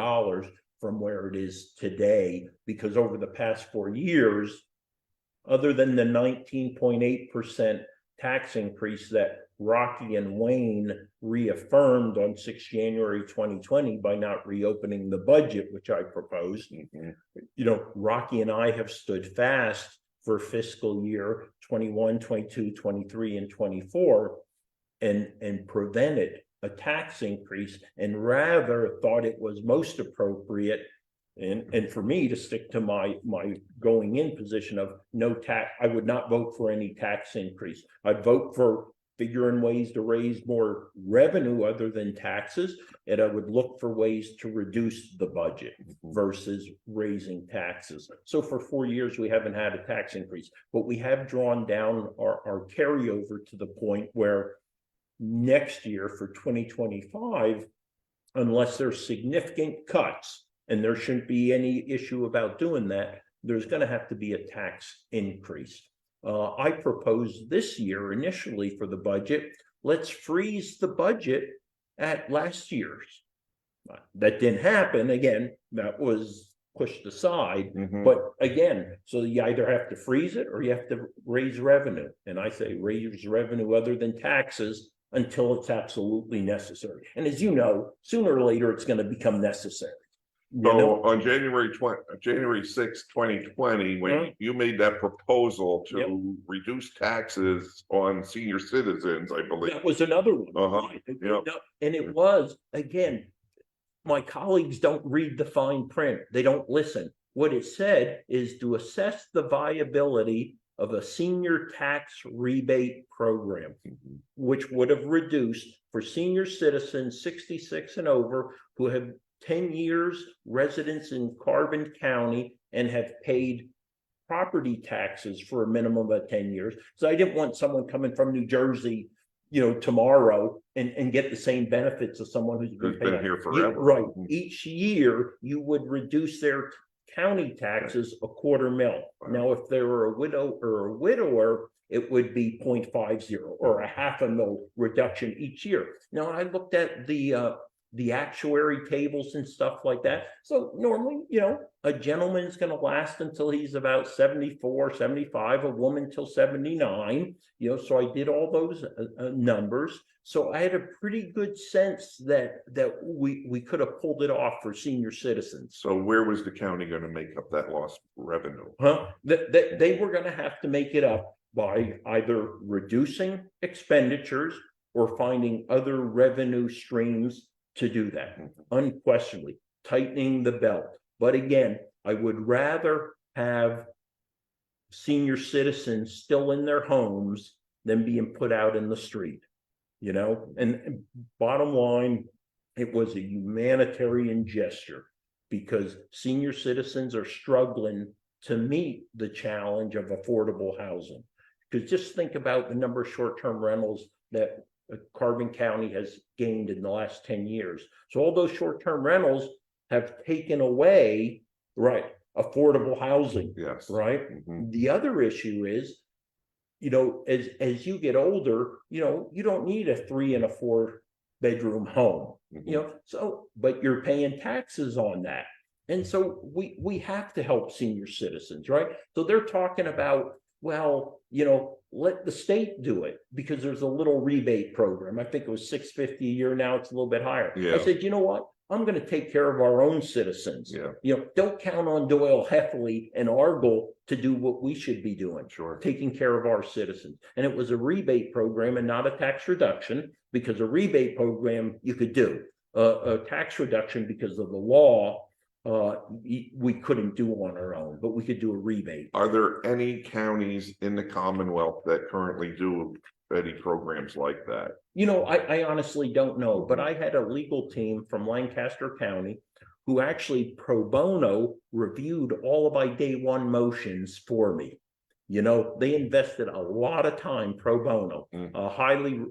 from where it is today, because over the past 4 years, other than the 19.8% tax increase that Rocky and Wayne reaffirmed on 6 January 2020 by not reopening the budget, which I proposed, Mhm. you know, Rocky and I have stood fast for fiscal year 21, 22, 23, and 24, and prevented a tax increase, and rather thought it was most appropriate and for me to stick to my going in position of no tax. I would not vote for any tax increase. I'd vote for figuring ways to raise more revenue other than taxes, and I would look for ways to reduce the budget versus raising taxes. So for 4 years we haven't had a tax increase, but we have drawn down our carryover to the point where next year for 2025, unless there's significant cuts, and there shouldn't be any issue about doing that, there's going to have to be a tax increase. I proposed this year initially for the budget, let's freeze the budget at last year's. That didn't happen. Again, that was pushed aside. Mhm. But again, so you either have to freeze it or you have to raise revenue. And I say raise revenue other than taxes until it's absolutely necessary. And as you know, sooner or later, it's going to become necessary. You So know? on January 6th, 2020, when Mhm. you made that proposal to Yep. reduce taxes on senior citizens, I believe. That was another one. Uh-huh. Right. Yep. And it was, again, my colleagues don't read the fine print. They don't listen. What it said is to assess the viability of a senior tax rebate program, which would have reduced for senior citizens 66 and over who have 10 years residence in Carbon County and have paid property taxes for a minimum of 10 years. So I didn't want someone coming from New Jersey, you know, tomorrow and get the same benefits of someone who's been here forever. Right. Each year you would reduce their county taxes a $250,000. Now, if they were a widow or a widower, it would be 0.50 or a $500,000 reduction each year. Now, I looked at the actuary tables and stuff like that. So normally, you know, a gentleman's going to last until he's about 74, 75, a woman till 79, you know, so I did all those numbers. So I had a pretty good sense that we could have pulled it off for senior citizens. So where was the county going to make up that lost revenue? They were going to have to make it up by either reducing expenditures or finding other revenue streams to do that, unquestionably, tightening the belt. But again, I would rather have senior citizens still in their homes than being put out in the street, you know? And bottom line, it was a humanitarian gesture. because senior citizens are struggling to meet the challenge of affordable housing. Because just think about the number of short-term rentals that Carbon County has gained in the last 10 years. So all those short-term rentals have taken away, right, affordable housing. Yes. Right. The other issue is, as you get older, you don't need a 3 and a 4 bedroom home, but you're paying taxes on that. And so we have to help senior citizens, right? So they're talking about, well, let the state do it because there's a little rebate program. I think it was $650 a year. Now it's a little bit higher. Yeah. I said, you know what? I'm going to take care of our own citizens. Yeah. Don't count on Doyle Heffley and Argyle to do what we should be doing. Sure. Taking care of our citizens. And it was a rebate program and not a tax reduction, because a rebate program you could do. A tax reduction, because of the law, we couldn't do on our own, but we could do a rebate. Are there any counties in the Commonwealth that currently do any programs like that? I honestly don't know, but I had a legal team from Lancaster County who actually pro bono reviewed all of my day one motions for me. They invested a lot of time pro bono, highly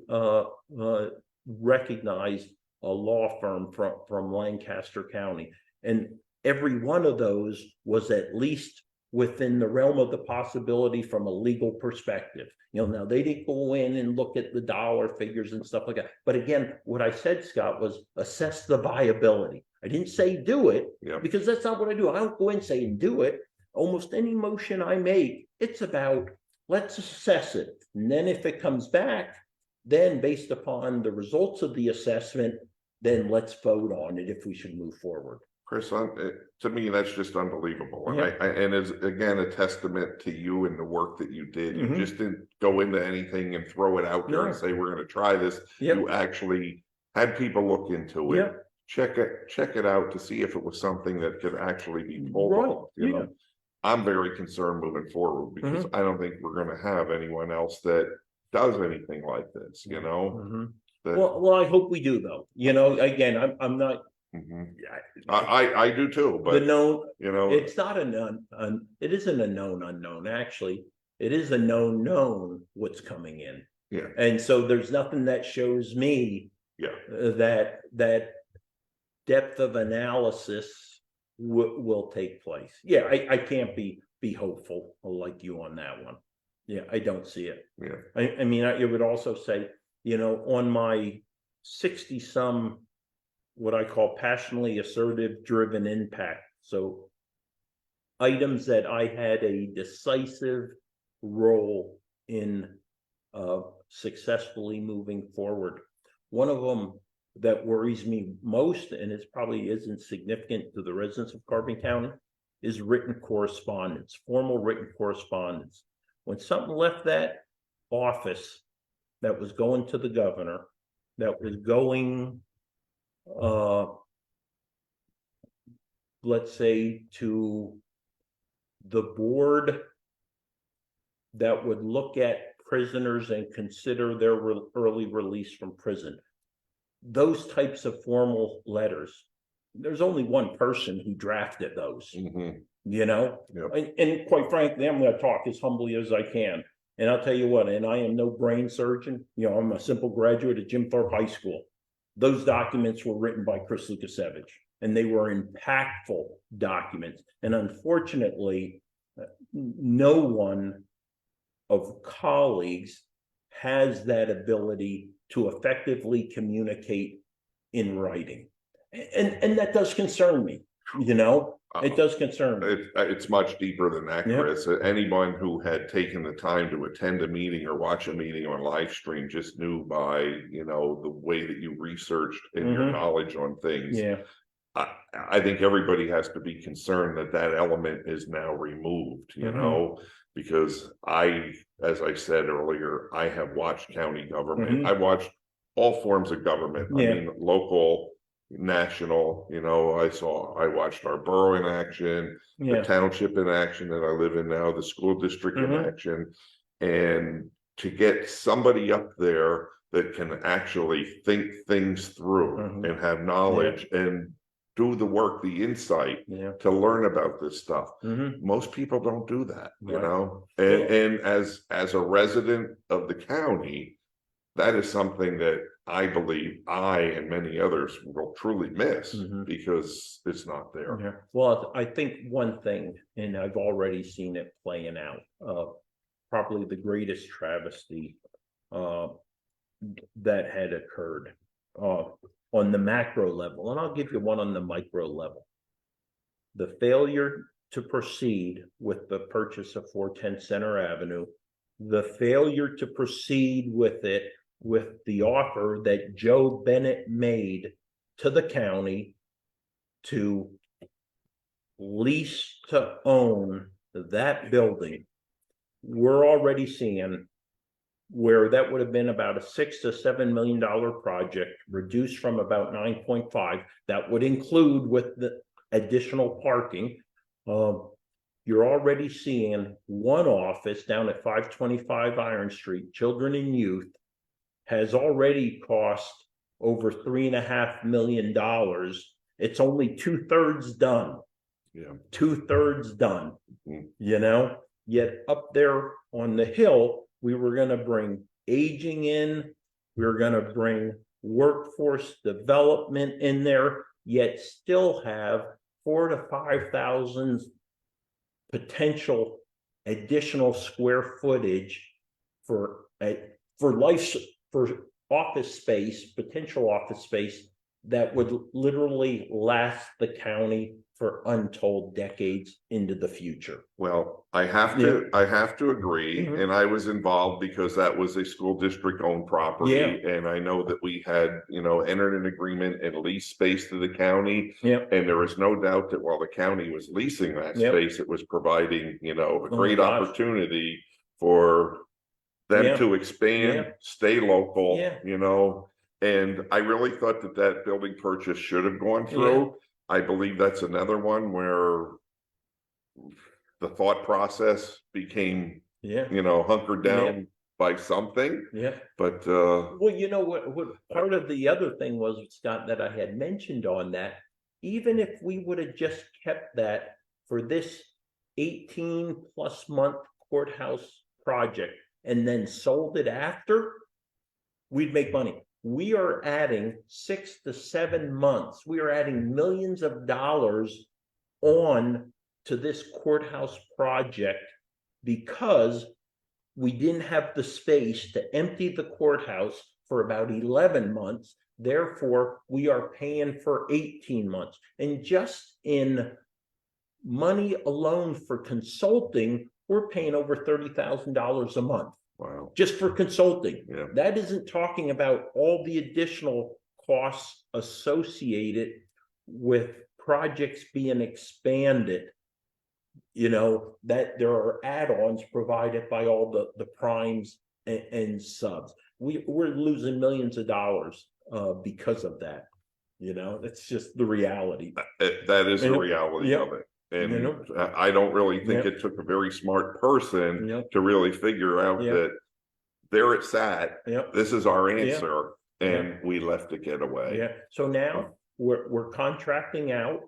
recognized a law firm from Lancaster County. And every one of those was at least within the realm of the possibility from a legal perspective. Now they didn't go in and look at the dollar figures and stuff like that. But again, what I said, Scott, was assess the viability. I didn't say do it, because that's not what I do. I don't go in and say do it. Almost any motion I make, it's about, let's assess it. And then if it comes back, then based upon the results of the assessment, then let's vote on it if we should move forward. Chris, to me, that's just unbelievable. And and it's, again, a testament to you and the work that you did. You just didn't go into anything and throw it out there and say, we're going to try this. You actually had people look into it, check it out to see if it was something that could actually be pulled off. I'm very concerned moving forward, because I don't think we're going to have anyone else that does anything like this, Well, I hope we do, though. Again, I'm not. I do too, but the known, it's not a known, it isn't a known unknown. Actually, it is a known what's coming in. And so there's nothing that shows me that depth of analysis will take place. I can't be hopeful like you on that one. I don't see it. I mean, it would also say, on my 60 some, what I call passionately assertive driven impact. So items that I had a decisive role in successfully moving forward. One of them that worries me most, and it probably isn't significant to the residents of Carbon County, is written correspondence, formal written correspondence. When something left that office that was going to the governor, that was going let's say to the board that would look at prisoners and consider their early release from prison, those types of formal letters, there's only one person who drafted those. And quite frankly, I'm going to talk as humbly as I can. And I'll tell you what, and I am no brain surgeon. I'm a simple graduate of Jim Thorpe High School. Those documents were written by Chris Lukasevich, and they were impactful documents. And unfortunately, no one of colleagues has that ability to effectively communicate in writing. And that does concern me, it does concern me. It's much deeper than that, Chris. Anyone who had taken the time to attend a meeting or watch a meeting on live stream just knew by, the way that you researched and your knowledge on things. I think everybody has to be concerned that element is now removed, because as I said earlier, I have watched county government. I watched all forms of government. I mean, local, national, I watched our borough in action, the township in action that I live in now, the school district in action. And to get somebody up there that can actually think things through and have knowledge and do the work, the insight Yeah. to learn about this stuff. Mm-hmm. Most people don't do that, you Right. know, and as a resident of the county, that is something that I believe I and many others will truly miss because it's not there. Yeah. Well, I think one thing, and I've already seen it playing out, probably the greatest travesty that had occurred on the macro level, and I'll give you one on the micro level. The failure to proceed with the purchase of 410 Center Avenue, the failure to proceed with it with the offer that Joe Bennett made to the county to lease to own that building. We're already seeing where that would have been about a $6 to $7 million project, reduced from about 9.5. That would include with the additional parking. You're already seeing one office down at 525 Iron Street, Children and Youth, has already cost over $3.5 million. It's only 2/3 done. Yeah. 2/3 done, you know, yet up there on the hill, we were going to bring aging in. We were going to bring workforce development in there, yet still have 4,000 to 5,000 potential additional square footage for office space, potential office space that would literally last the county for untold decades into the future. Well, I have to agree. And I was involved because that was a school district owned property. And I know that we had, entered an agreement and leased space to the county. And there was no doubt that while the county was leasing that space, it was providing, a great opportunity for them to expand, stay local, and I really thought that that building purchase should have gone through. I believe that's another one where the thought process became, hunkered down by something. But well, what part of the other thing was, Scott, that I had mentioned on that, even if we would have just kept that for this 18+ month courthouse project and then sold it after, we'd make money. We are adding 6 to 7 months. We are adding millions of dollars on to this courthouse project because we didn't have the space to empty the courthouse for about 11 months. Therefore, we are paying for 18 months. And just in money alone for consulting, we're paying over $30,000 a month. Wow. Just for consulting. That isn't talking about all the additional costs associated with projects being expanded, that there are add-ons provided by all the primes and subs. We're losing millions of dollars because of that. That's just the reality. That is the reality of it. And I don't really think it took a very smart person to really figure out that there it sat. This is our answer, and we left it get away. So now we're contracting out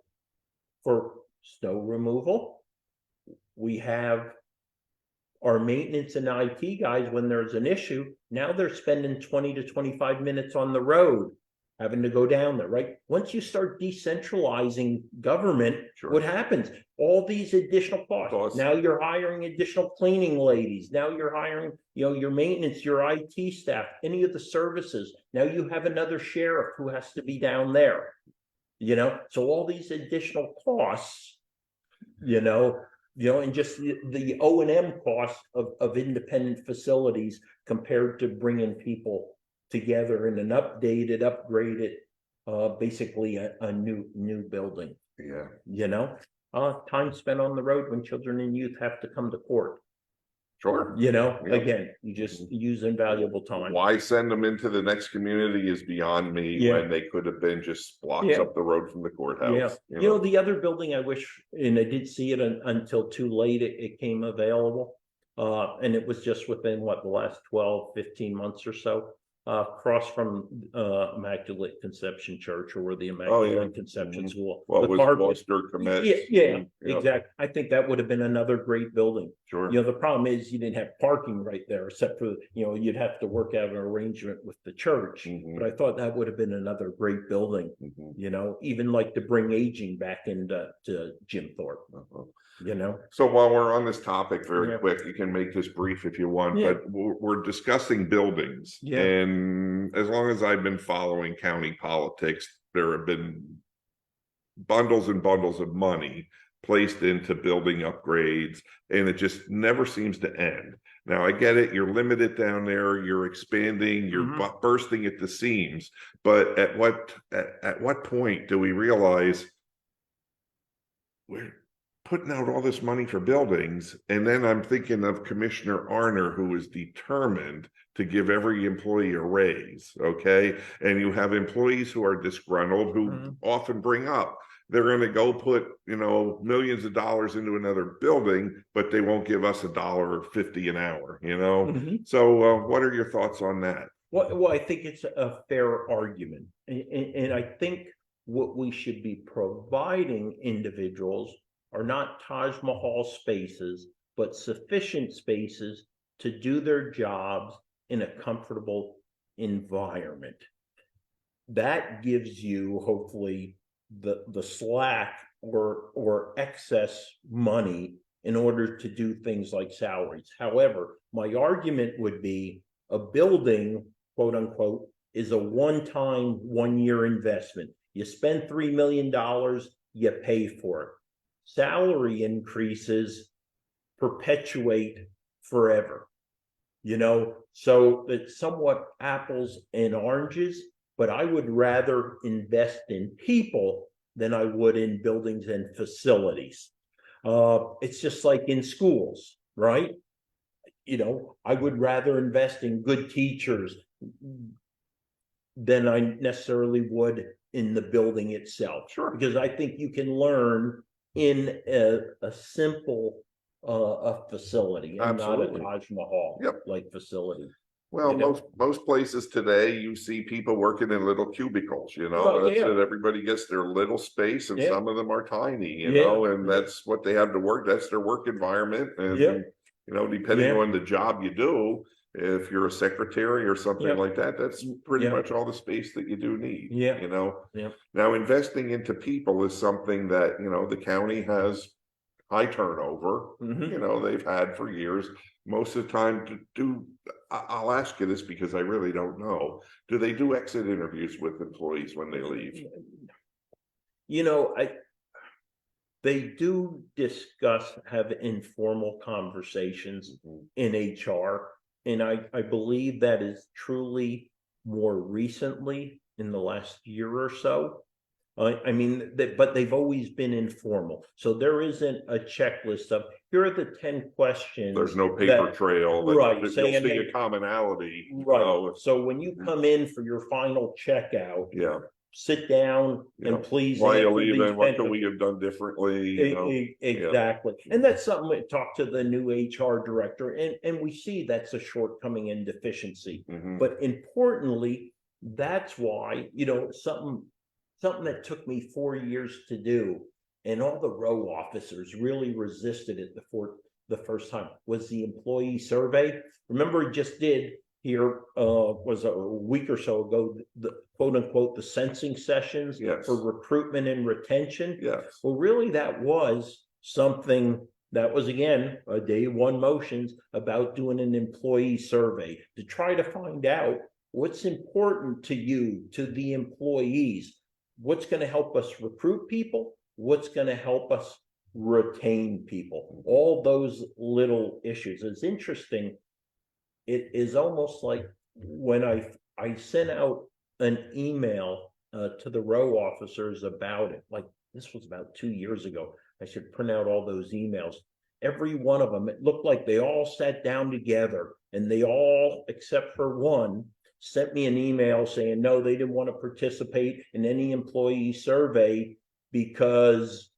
for snow removal. We have our maintenance and IT guys, when there's an issue, now they're spending 20 to 25 minutes on the road having to go down there, right? Once you start decentralizing government, what happens? All these additional costs. Now you're hiring additional cleaning ladies. Now you're hiring, your maintenance, your IT staff, any of the services. Now you have another sheriff who has to be down there, So all these additional costs, and just the O&M costs of independent facilities compared to bringing people together in an upgraded, basically a new building. Time spent on the road when children and youth have to come to court. Again, you just use invaluable time. Why send them into the next community is beyond me when they could have been just blocks up the road from the courthouse. The other building I wish, and I did see it until too late, it came available. And it was just within the last 12, 15 months or so. across from Immaculate Conception Church, or where the Oh, yeah. Immaculate Conception Mhm. School. Well, The it was carpet- Gloucester Commit. Yeah, exactly. I think that would have been another great building. Sure. You know, the problem is you didn't have parking right there, except for, you know, you'd have to work out an arrangement with the church. Mhm. But I thought that would have been another great building, Mhm. you know, even like to bring aging back into Jim Thorpe, Uh-huh. you know? So while we're on this topic, very Yeah. quick, you can make this brief if you want, Yeah. but we're discussing buildings. Yeah. And as long as I've been following county politics, there have been bundles and bundles of money placed into building upgrades, and it just never seems to end. Now, I get it, you're limited down there, you're expanding, you're bursting at the seams, but at what point do we realize we're putting out all this money for buildings? And then I'm thinking of Commissioner Arner, who is determined to give every employee a raise, okay? And you have employees who are disgruntled, who often bring up, they're going to go put, you know, millions of dollars into another building, but they won't give us $1.50 an hour, you know? So what are your thoughts on that? Well, I think it's a fair argument. And I think what we should be providing individuals are not Taj Mahal spaces, but sufficient spaces to do their jobs in a comfortable environment. That gives you hopefully the slack or excess money in order to do things like salaries. However, my argument would be a building, quote unquote, is a one-time, one-year investment. You spend $3 million, you pay for it. Salary increases perpetuate forever, you know, so it's somewhat apples and oranges, but I would rather invest in people than I would in buildings and facilities. It's just like in schools, right? You know, I would rather invest in good teachers than I necessarily would in the building itself. Sure. Because I think you can learn in a simple a facility and Absolutely. not a Taj Mahal like facility. Well, You know? most places today, you see people working in little cubicles, you know, that's it. Everybody gets their little space, and some of them are tiny, you know, and that's what they have to work. That's their work environment. And, you know, depending on the job you do, if you're a secretary or something like that, that's pretty much all the space that you do need, you know. Now, investing into people is something that, you know, the county has high turnover, you know, they've had for years. Most of the time, I'll ask you this because I really don't know. Do they do exit interviews with employees when they leave? You know, they do have informal conversations in HR. And I believe that is truly more recently in the last year or so. I mean, but they've always been informal. So there isn't a checklist of, here are the 10 questions. There's no paper trail. Right. You'll see a commonality. Right. So when you come in for your final checkout, sit down and please. Why are you leaving? What could we have done differently? You know? Exactly. And that's something we talk to the new HR director, and we see that's a shortcoming and deficiency. But importantly, that's why, you know, something that took me 4 years to do, and all the row officers really resisted it the first time, was the employee survey. Remember, we just did here was a week or so ago, the quote unquote, the sensing sessions for recruitment and retention. Well, really, that was something that was, again, a day one motions about doing an employee survey to try to find out what's important to you, to the employees, what's going to help us recruit people, what's going to help us retain people, all those little issues. It's interesting. It is almost like when I sent out an email to the row officers about it, like this was about 2 years ago. I should print out all those emails. Every one of them, it looked like they all sat down together, and they all, except for one, sent me an email saying, no, they didn't want to participate in any employee survey because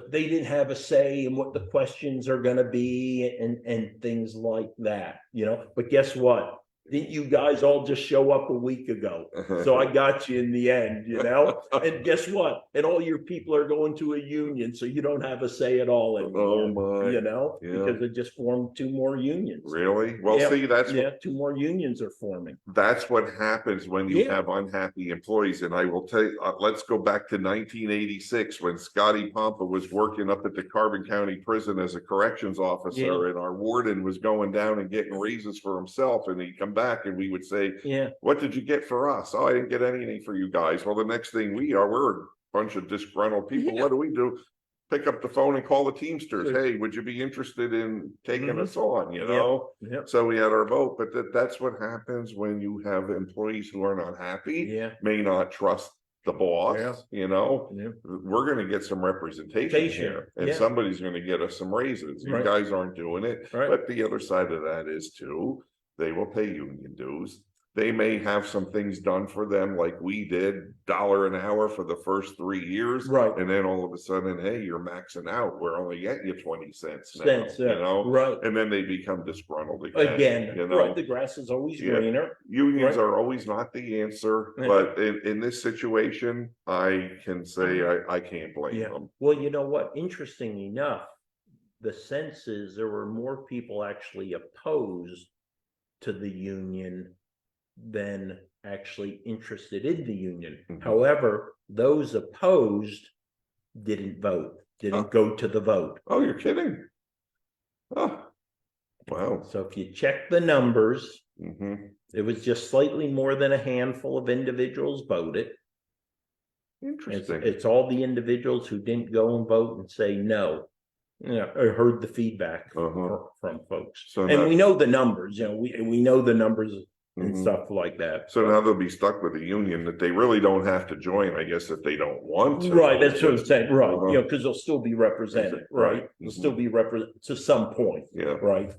they didn't have a say in what the questions are going to be and things like that, you know. But guess what? didn't you guys all just show up a week ago? So I got you in the end, and guess what? And all your people are going to a union, so you don't have a say at all anymore, my, because they just formed 2 more unions. really? Well, Yeah, see, that's yeah, 2 more unions are forming. That's what happens when you Yeah. have unhappy employees. And I will tell you, let's go back to 1986 when Scotty Pompa was working up at the Carbon County Prison as a corrections officer, and our warden was going down and getting raises for himself. And he'd come back and we would say, Yeah, what did you get for us? Oh, I didn't get anything for you guys. Well, the next thing we're a bunch of disgruntled people. Yeah. What do? Pick up the phone and call the Teamsters. Sure. Hey, would you be interested in taking Mhm. us on? Yeah. So we had our vote, but that's what happens when you have employees who are not happy, Yeah. may not trust the boss. Yeah. We're going to get some representation here, and Yeah. somebody's going to get us some raises. You Right. guys aren't doing it, Right. but the other side of that is too, they will pay union dues. They may have some things done for them like we did, $1 an hour for the first 3 years. Right. And then all of a sudden, hey, you're maxing out. We're only getting you 20 cents now, Right. and then they become disgruntled again. Again, right. The grass is always greener. Unions Right. are always not the answer, Yeah. but in this situation, I can say I can't blame them. Well, you know what? Interesting enough, the sense is there were more people actually opposed to the union than actually interested in the union. Mhm. However, those opposed didn't vote, didn't go to the vote. Oh, you're kidding? Oh, wow. So if you check the numbers, Mhm. it was just slightly more than a handful of individuals voted. Interesting. It's all the individuals who didn't go and vote and say no. Or heard the feedback from folks. So and now- we know the numbers, we know the numbers and Mhm. stuff like that. So now they'll be stuck with a union that they really don't have to join, I guess, if they don't want to. Right, that's what I'm saying, right, Uh-huh. because they'll still be represented, Right. right? They'll still be represented to some point, Yeah. right?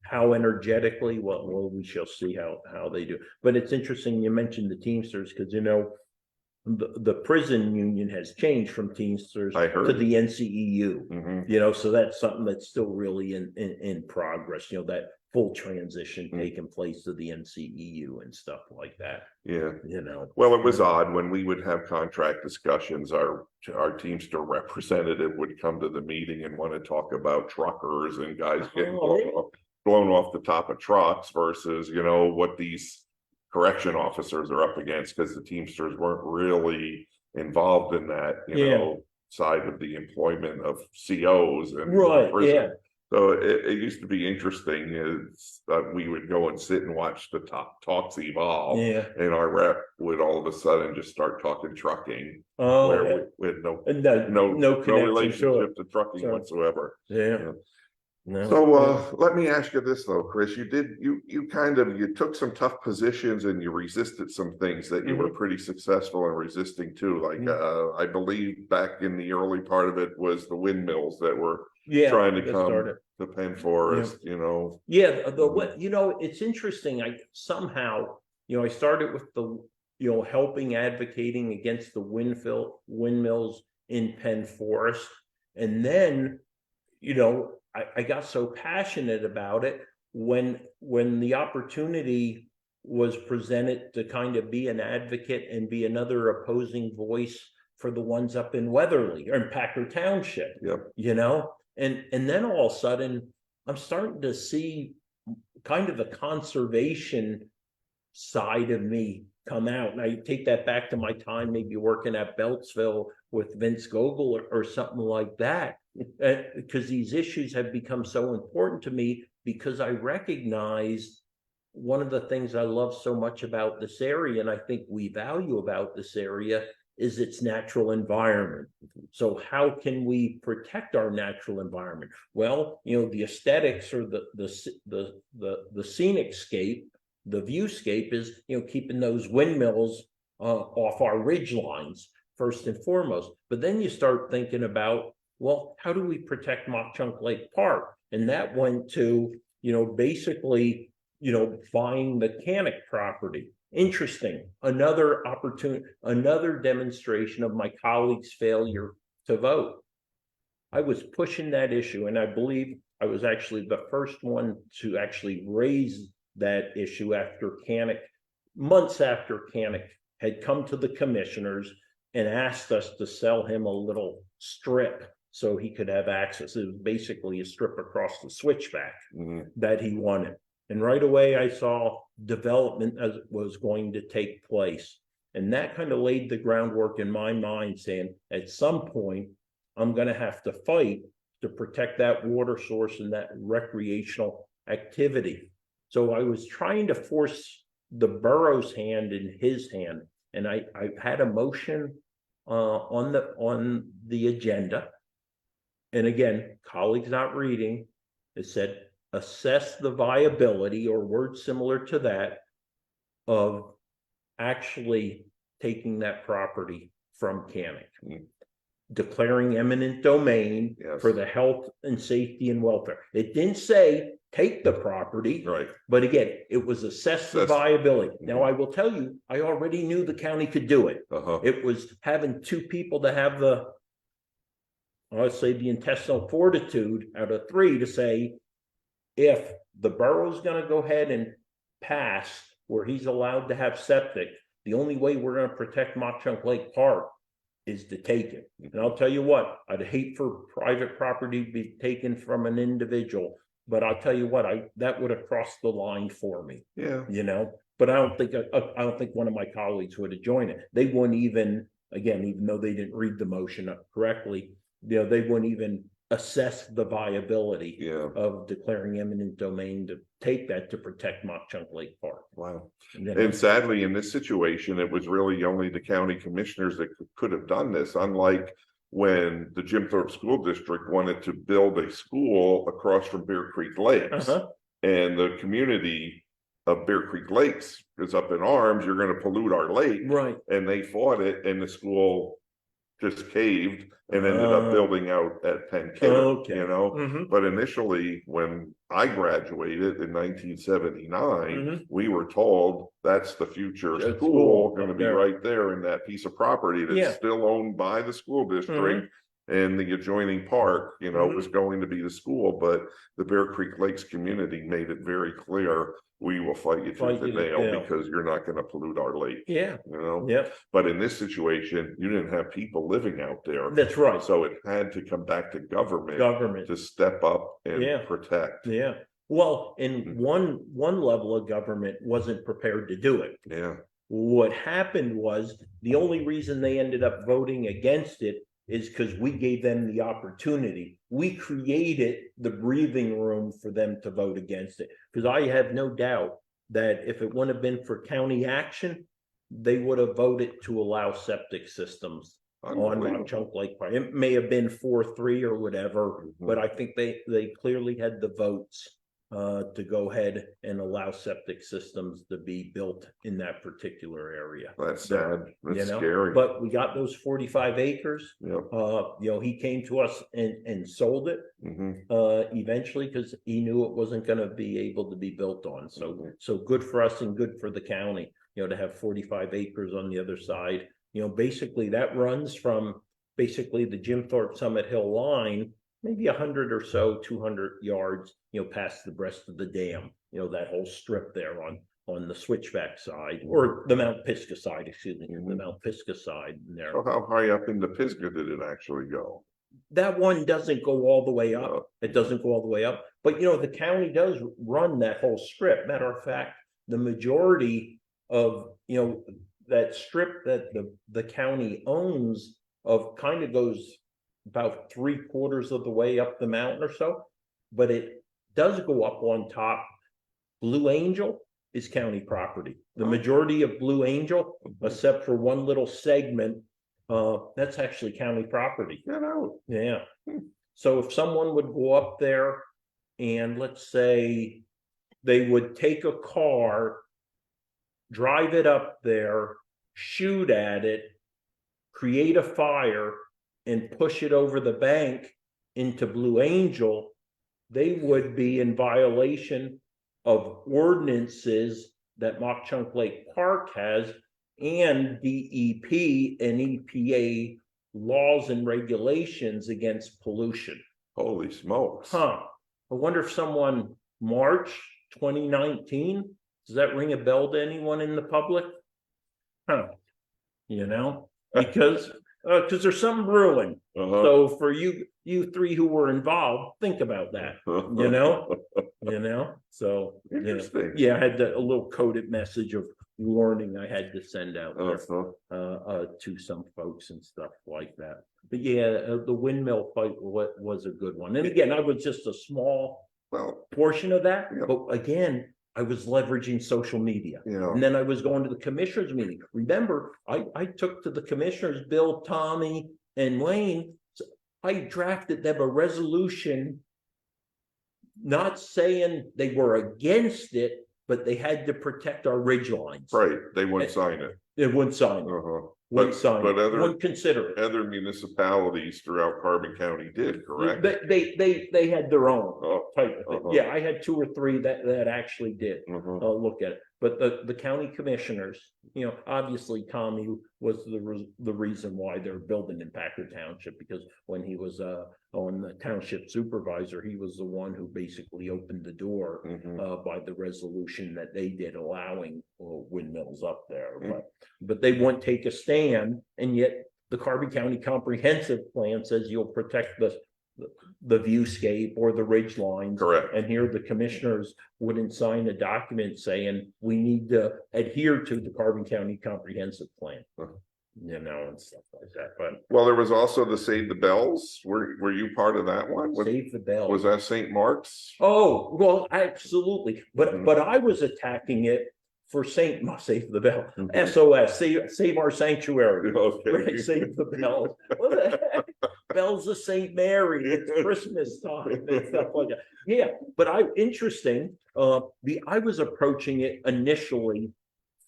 How energetically, well, we shall see how they do. But it's interesting you mentioned the Teamsters, because the prison union has changed from Teamsters I to heard. the NCEU. Mhm. So that's something that's still really in progress, that full transition taking place to the NCEU and stuff like that, Yeah. Well, Well, it was odd when we would have contract discussions, our Teamster representative would come to the meeting and want to talk about truckers and guys getting blown off the top of trucks versus, what these correction officers are up against, because the Teamsters weren't really involved in that, side of the employment of COs and Right, prison. yeah. So it used to be interesting is that we would go and sit and watch the talks evolve. Yeah. And our rep would all of a sudden just start talking trucking, Oh, where we had no connection, relationship to trucking Sure. whatsoever. Yeah. No. So let me ask you this though, Chris, you took some tough positions and you resisted some things that you were pretty successful in resisting too. Like I believe back in the early part of it was the windmills that were trying to come to Penn Forest, Yeah, it's interesting. I somehow, I started with the helping advocating against the windmills in Penn Forest, and then I got so passionate about it when the opportunity was presented to kind of be an advocate and be another opposing voice for the ones up in Weatherly or in Packer Township. Yep. And then all of a sudden I'm starting to see kind of the conservation side of me come out. And I take that back to my time maybe working at Beltsville with Vince Gogol or something like that, because these issues have become so important to me, because I recognize one of the things I love so much about this area, and I think we value about this area, is its natural environment. So how can we protect our natural environment? Well, the aesthetics or the scenic scape, the viewscape is, keeping those windmills off our ridge lines first and foremost. But then you start thinking about, well, how do we protect Mock Chunk Lake Park? And that went to, basically, buying the Canic property. Interesting. Another opportunity, another demonstration of my colleagues' failure to vote. I was pushing that issue, and I believe I was actually the first one to actually raise that issue after months after Canic had come to the commissioners and asked us to sell him a little strip so he could have access. It was basically a strip across the switchback that he wanted. And right away I saw development as it was going to take place. And that kind of laid the groundwork in my mind, saying at some point, I'm going to have to fight to protect that water source and that recreational activity. So I was trying to force the borough's hand in his hand. And I had a motion on the agenda. And again, colleagues not reading, it said, assess the viability, or words similar to that, of actually taking that property from Canic, declaring eminent domain for the health and safety and welfare. It didn't say take the property, Right. But again, it was assess the viability. Now, I will tell you, I already knew the county could do it. It was having two people to have let's say the intestinal fortitude out of three to say, if the borough's going to go ahead and pass where he's allowed to have septic, the only way we're going to protect Mock Chunk Lake Park is to take it. And I'll tell you what, I'd hate for private property to be taken from an individual, but I'll tell you what, that would have crossed the line for me. Yeah. But I don't think one of my colleagues would have joined it. They wouldn't even, again, even though they didn't read the motion up correctly, they wouldn't even assess the viability of declaring eminent domain to take that to protect Mock Chunk Lake Park. Wow. And sadly, in this situation, it was really only the county commissioners that could have done this, unlike when the Jim Thorpe School District wanted to build a school across from Bear Creek Lakes. And the community of Bear Creek Lakes is up in arms, you're going to pollute our lake. Right. And they fought it, and the school just caved and ended up building out at Penn Kidder, But initially, when I graduated in 1979, we were told that's the future school going to be right there in that piece of property that's still owned by the school district. And the adjoining park, was going to be the school, but the Bear Creek Lakes community made it very clear, we will fight you tooth and nail because you're not going to pollute our lake. But in this situation, you didn't have people living out there. That's right. So it had to come back to government to step up and protect. Well, and one level of government wasn't prepared to do it. What happened was, the only reason they ended up voting against it is because we gave them the opportunity. We created the breathing room for them to vote against it. Because I have no doubt that if it wouldn't have been for county action, they would have voted to allow septic systems on Mock Chunk Lake Park. It may have been 4-3 or whatever, but I think they clearly had the votes to go ahead and allow septic systems to be built in that particular area. That's sad. That's scary. But we got those 45 acres. He came to us and sold it eventually, because he knew it wasn't going to be able to be built on. So good for us and good for the county, to have 45 acres on the other side. Basically that runs from basically the Jim Thorpe Summit Hill line, maybe 100 or so, 200 yards, past the breast of the dam, that whole strip there on the switchback side, or the Mount Pisgah side, the Mount Pisgah side there. So how high up into Pisgah did it actually go? That one doesn't go all the way up. It doesn't go all the way up, but the county does run that whole strip. Matter of fact, the majority of, that strip that the county owns of kind of goes about 3/4 of the way up the mountain or so, but it does go up on top. Blue Angel is county property. The majority of Blue Angel, except for one little segment, that's actually county property. So if someone would go up there and, let's say, they would take a car, drive it up there, shoot at it, create a fire, and push it over the bank into Blue Angel, they would be in violation of ordinances that Mock Chunk Lake Park has, and DEP and EPA laws and regulations against pollution. Holy smokes. I wonder if someone marched 2019. Does that ring a bell to anyone in the public? Huh, you know, because there's something brewing. Uh-huh. So for you three who were involved, think about that, so, Interesting. yeah, I had a little coded message of warning I had to send out there, to some folks and stuff like that. But yeah, the windmill fight was a good one. And again, I was just a small portion of that, but again, I was leveraging social media. And then I was going to the commissioners meeting. Remember, I took to the commissioners, Bill, Tommy, and Wayne. I drafted them a resolution, not saying they were against it, but they had to protect our ridge lines. Right, they wouldn't sign it. They wouldn't sign it. Wouldn't consider it. Other municipalities throughout Carbon County did, correct? They had their own type of thing. Yeah, I had 2 or 3 that actually did look at it. But the county commissioners, obviously Tommy was the reason why they're building in Packard Township, because when he was on the township supervisor, he was the one who basically opened the door by the resolution that they did allowing windmills up there. But they won't take a stand, and yet the Carbon County Comprehensive Plan says you'll protect the viewscape or the ridge lines. Correct. And here the commissioners wouldn't sign a document saying we need to adhere to the Carbon County Comprehensive Plan. And stuff like that. But there was also the Save the Bells. Were you part of that one? Save the Bells. Was that St. Mark's? Oh, well, absolutely. But I was attacking it for Save the Bell. SOS, save our sanctuary. Right, Save the Bells. What the heck? Bells of St. Mary. It's Christmas time and stuff like that. Yeah, but interesting. I was approaching it initially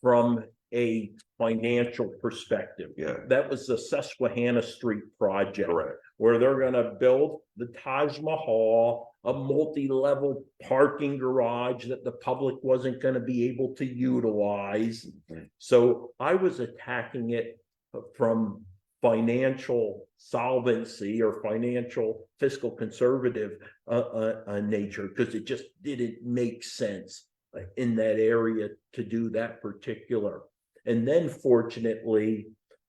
from a financial perspective. Yeah, that was the Susquehanna Street project. Correct. Where they're going to build the Taj Mahal, a multi-level parking garage that the public wasn't going to be able to utilize. So I was attacking it from financial solvency or financial fiscal conservative nature, because it just didn't make sense in that area to do that particular. And then fortunately,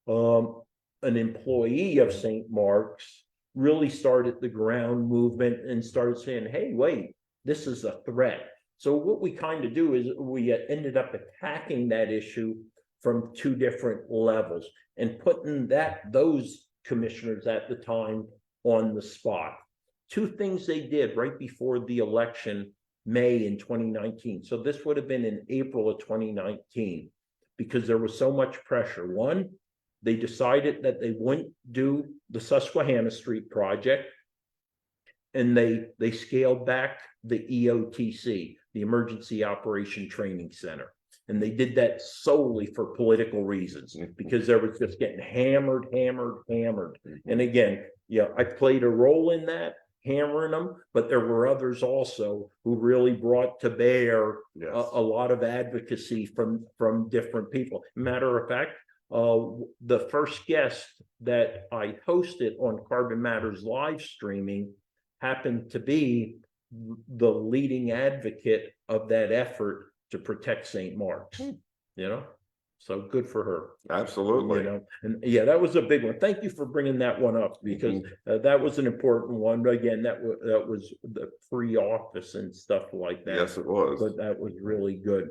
an employee of St. Mark's really started the ground movement and started saying, hey, wait, this is a threat. So what we kind of do is we ended up attacking that issue from 2 different levels and putting those commissioners at the time on the spot. 2 things they did right before the election, May in 2019. So this would have been in April of 2019, because there was so much pressure. One, they decided that they wouldn't do the Susquehanna Street project, and they scaled back the EOTC, the Emergency Operation Training Center. And they did that solely for political reasons, because they were just getting hammered. And again, I played a role in that, hammering them, but there were others also who really brought to bear a lot of advocacy from different people. Matter of fact, the first guest that I hosted on Carbon Matters live streaming happened to be the leading advocate of that effort to protect St. Mark's, so good for her. Absolutely. And yeah, that was a big one. Thank you for bringing that one up, because that was an important one. Again, that was the free office and stuff like that. Yes, it was. But that was really good.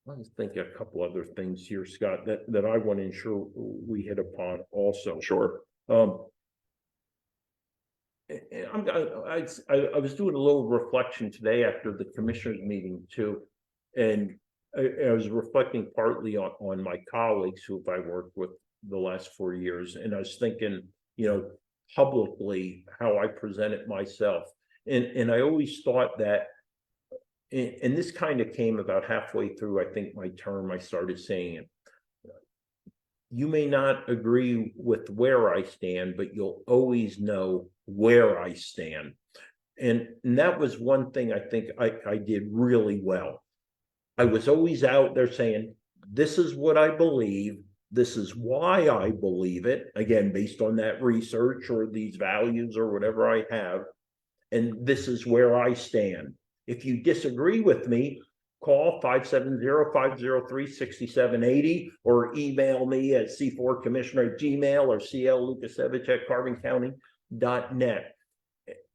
Let's think of a couple other things here, Scott, that I want to ensure we hit upon also. Sure. I was doing a little reflection today after the commissioners meeting too, and I was reflecting partly on my colleagues who I've worked with the last 4 years, and I was thinking, publicly how I presented myself, and I always thought that. And this kind of came about halfway through, I think, my term. I started saying it. You may not agree with where I stand, but you'll always know where I stand. And that was one thing I think I did really well. I was always out there saying, this is what I believe. This is why I believe it. Again, based on that research or these values or whatever I have. And this is where I stand. If you disagree with me, call 570-503-6780 or email me at c4commissioner@gmail or clukasevich@carboncounty.net.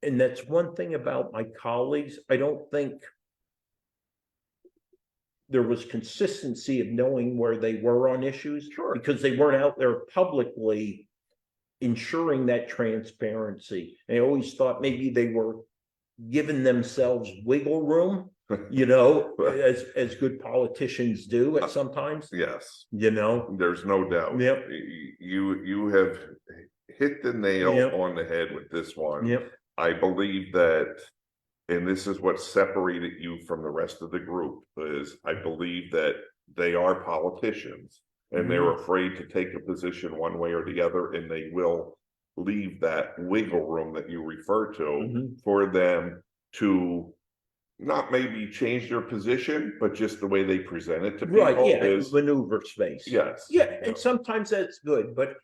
And that's one thing about my colleagues. I don't think there was consistency of knowing where they were on issues. Sure. Because they weren't out there publicly ensuring that transparency. I always thought maybe they were giving themselves wiggle room, as good politicians do at sometimes. Yes, there's no doubt. Yep. You have hit the nail on the head with this one. Yep. I believe that, and this is what separated you from the rest of the group, is I believe that they are politicians and they're afraid to take a position one way or the other, and they will leave that wiggle room that you refer to for them to not maybe change their position, but just the way they present it to people. Right, is maneuver space. Yes. Yeah, and sometimes that's good, but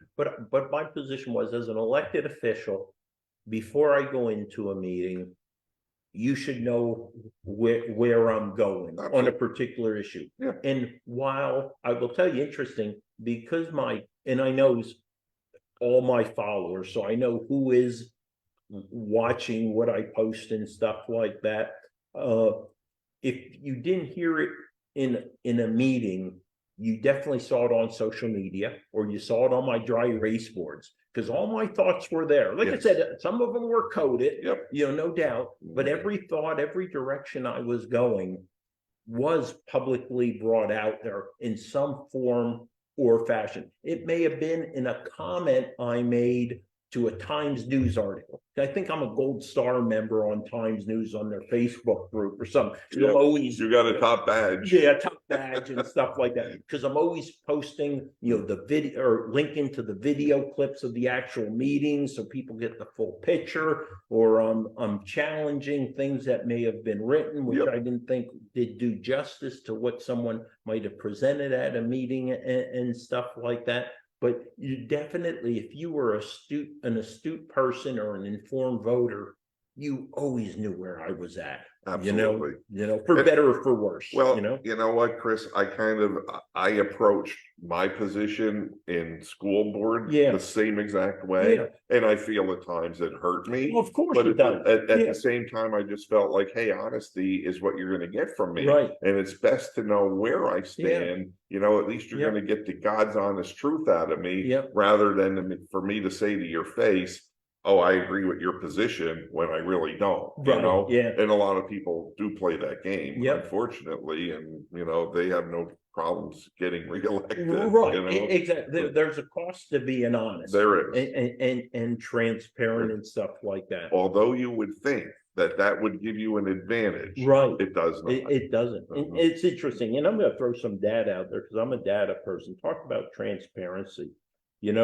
my position was, as an elected official, before I go into a meeting, you should know where I'm going on a particular issue. Yeah. And while I will tell you, interesting, because and I know all my followers, so I know who is watching what I post and stuff like that. If you didn't hear it in a meeting, you definitely saw it on social media, or you saw it on my dry erase boards, because all my thoughts were there. Like I said, some of them were coded, no doubt, but every thought, every direction I was going was publicly brought out there in some form or fashion. It may have been in a comment I made to a Times News article. I think I'm a Gold Star member on Times News on their Facebook group or something. Yeah, you got a top badge. Yeah, top badge and stuff like that. Because I'm always posting, the video or linking to the video clips of the actual meetings so people get the full picture, or I'm challenging things that may have been written, which I didn't think did do justice to what someone might have presented at a meeting and stuff like that. But you definitely, if you were an astute person or an informed voter, you always knew where I was at. Absolutely. For better or for worse. Well, you know what, Chris, I approached my position in school board the same exact way. Yeah. And I feel at times it hurt me. Well, of course but it does. At the same time, I just felt like, hey, honesty is what you're going to get from me. Right. And it's best to know where I stand. At least you're going to get the God's honest truth out of me, rather than for me to say to your face, oh, I agree with your position, when I really don't, and a lot of people do play that game, unfortunately, and they have no problems getting reelected. Right, exactly. There's a cost to being honest. There is. And transparent and stuff like that. Although you would think that would give you an advantage, right? It does not. It doesn't. And it's interesting, and I'm going to throw some data out there because I'm a data person. Talk about transparency, and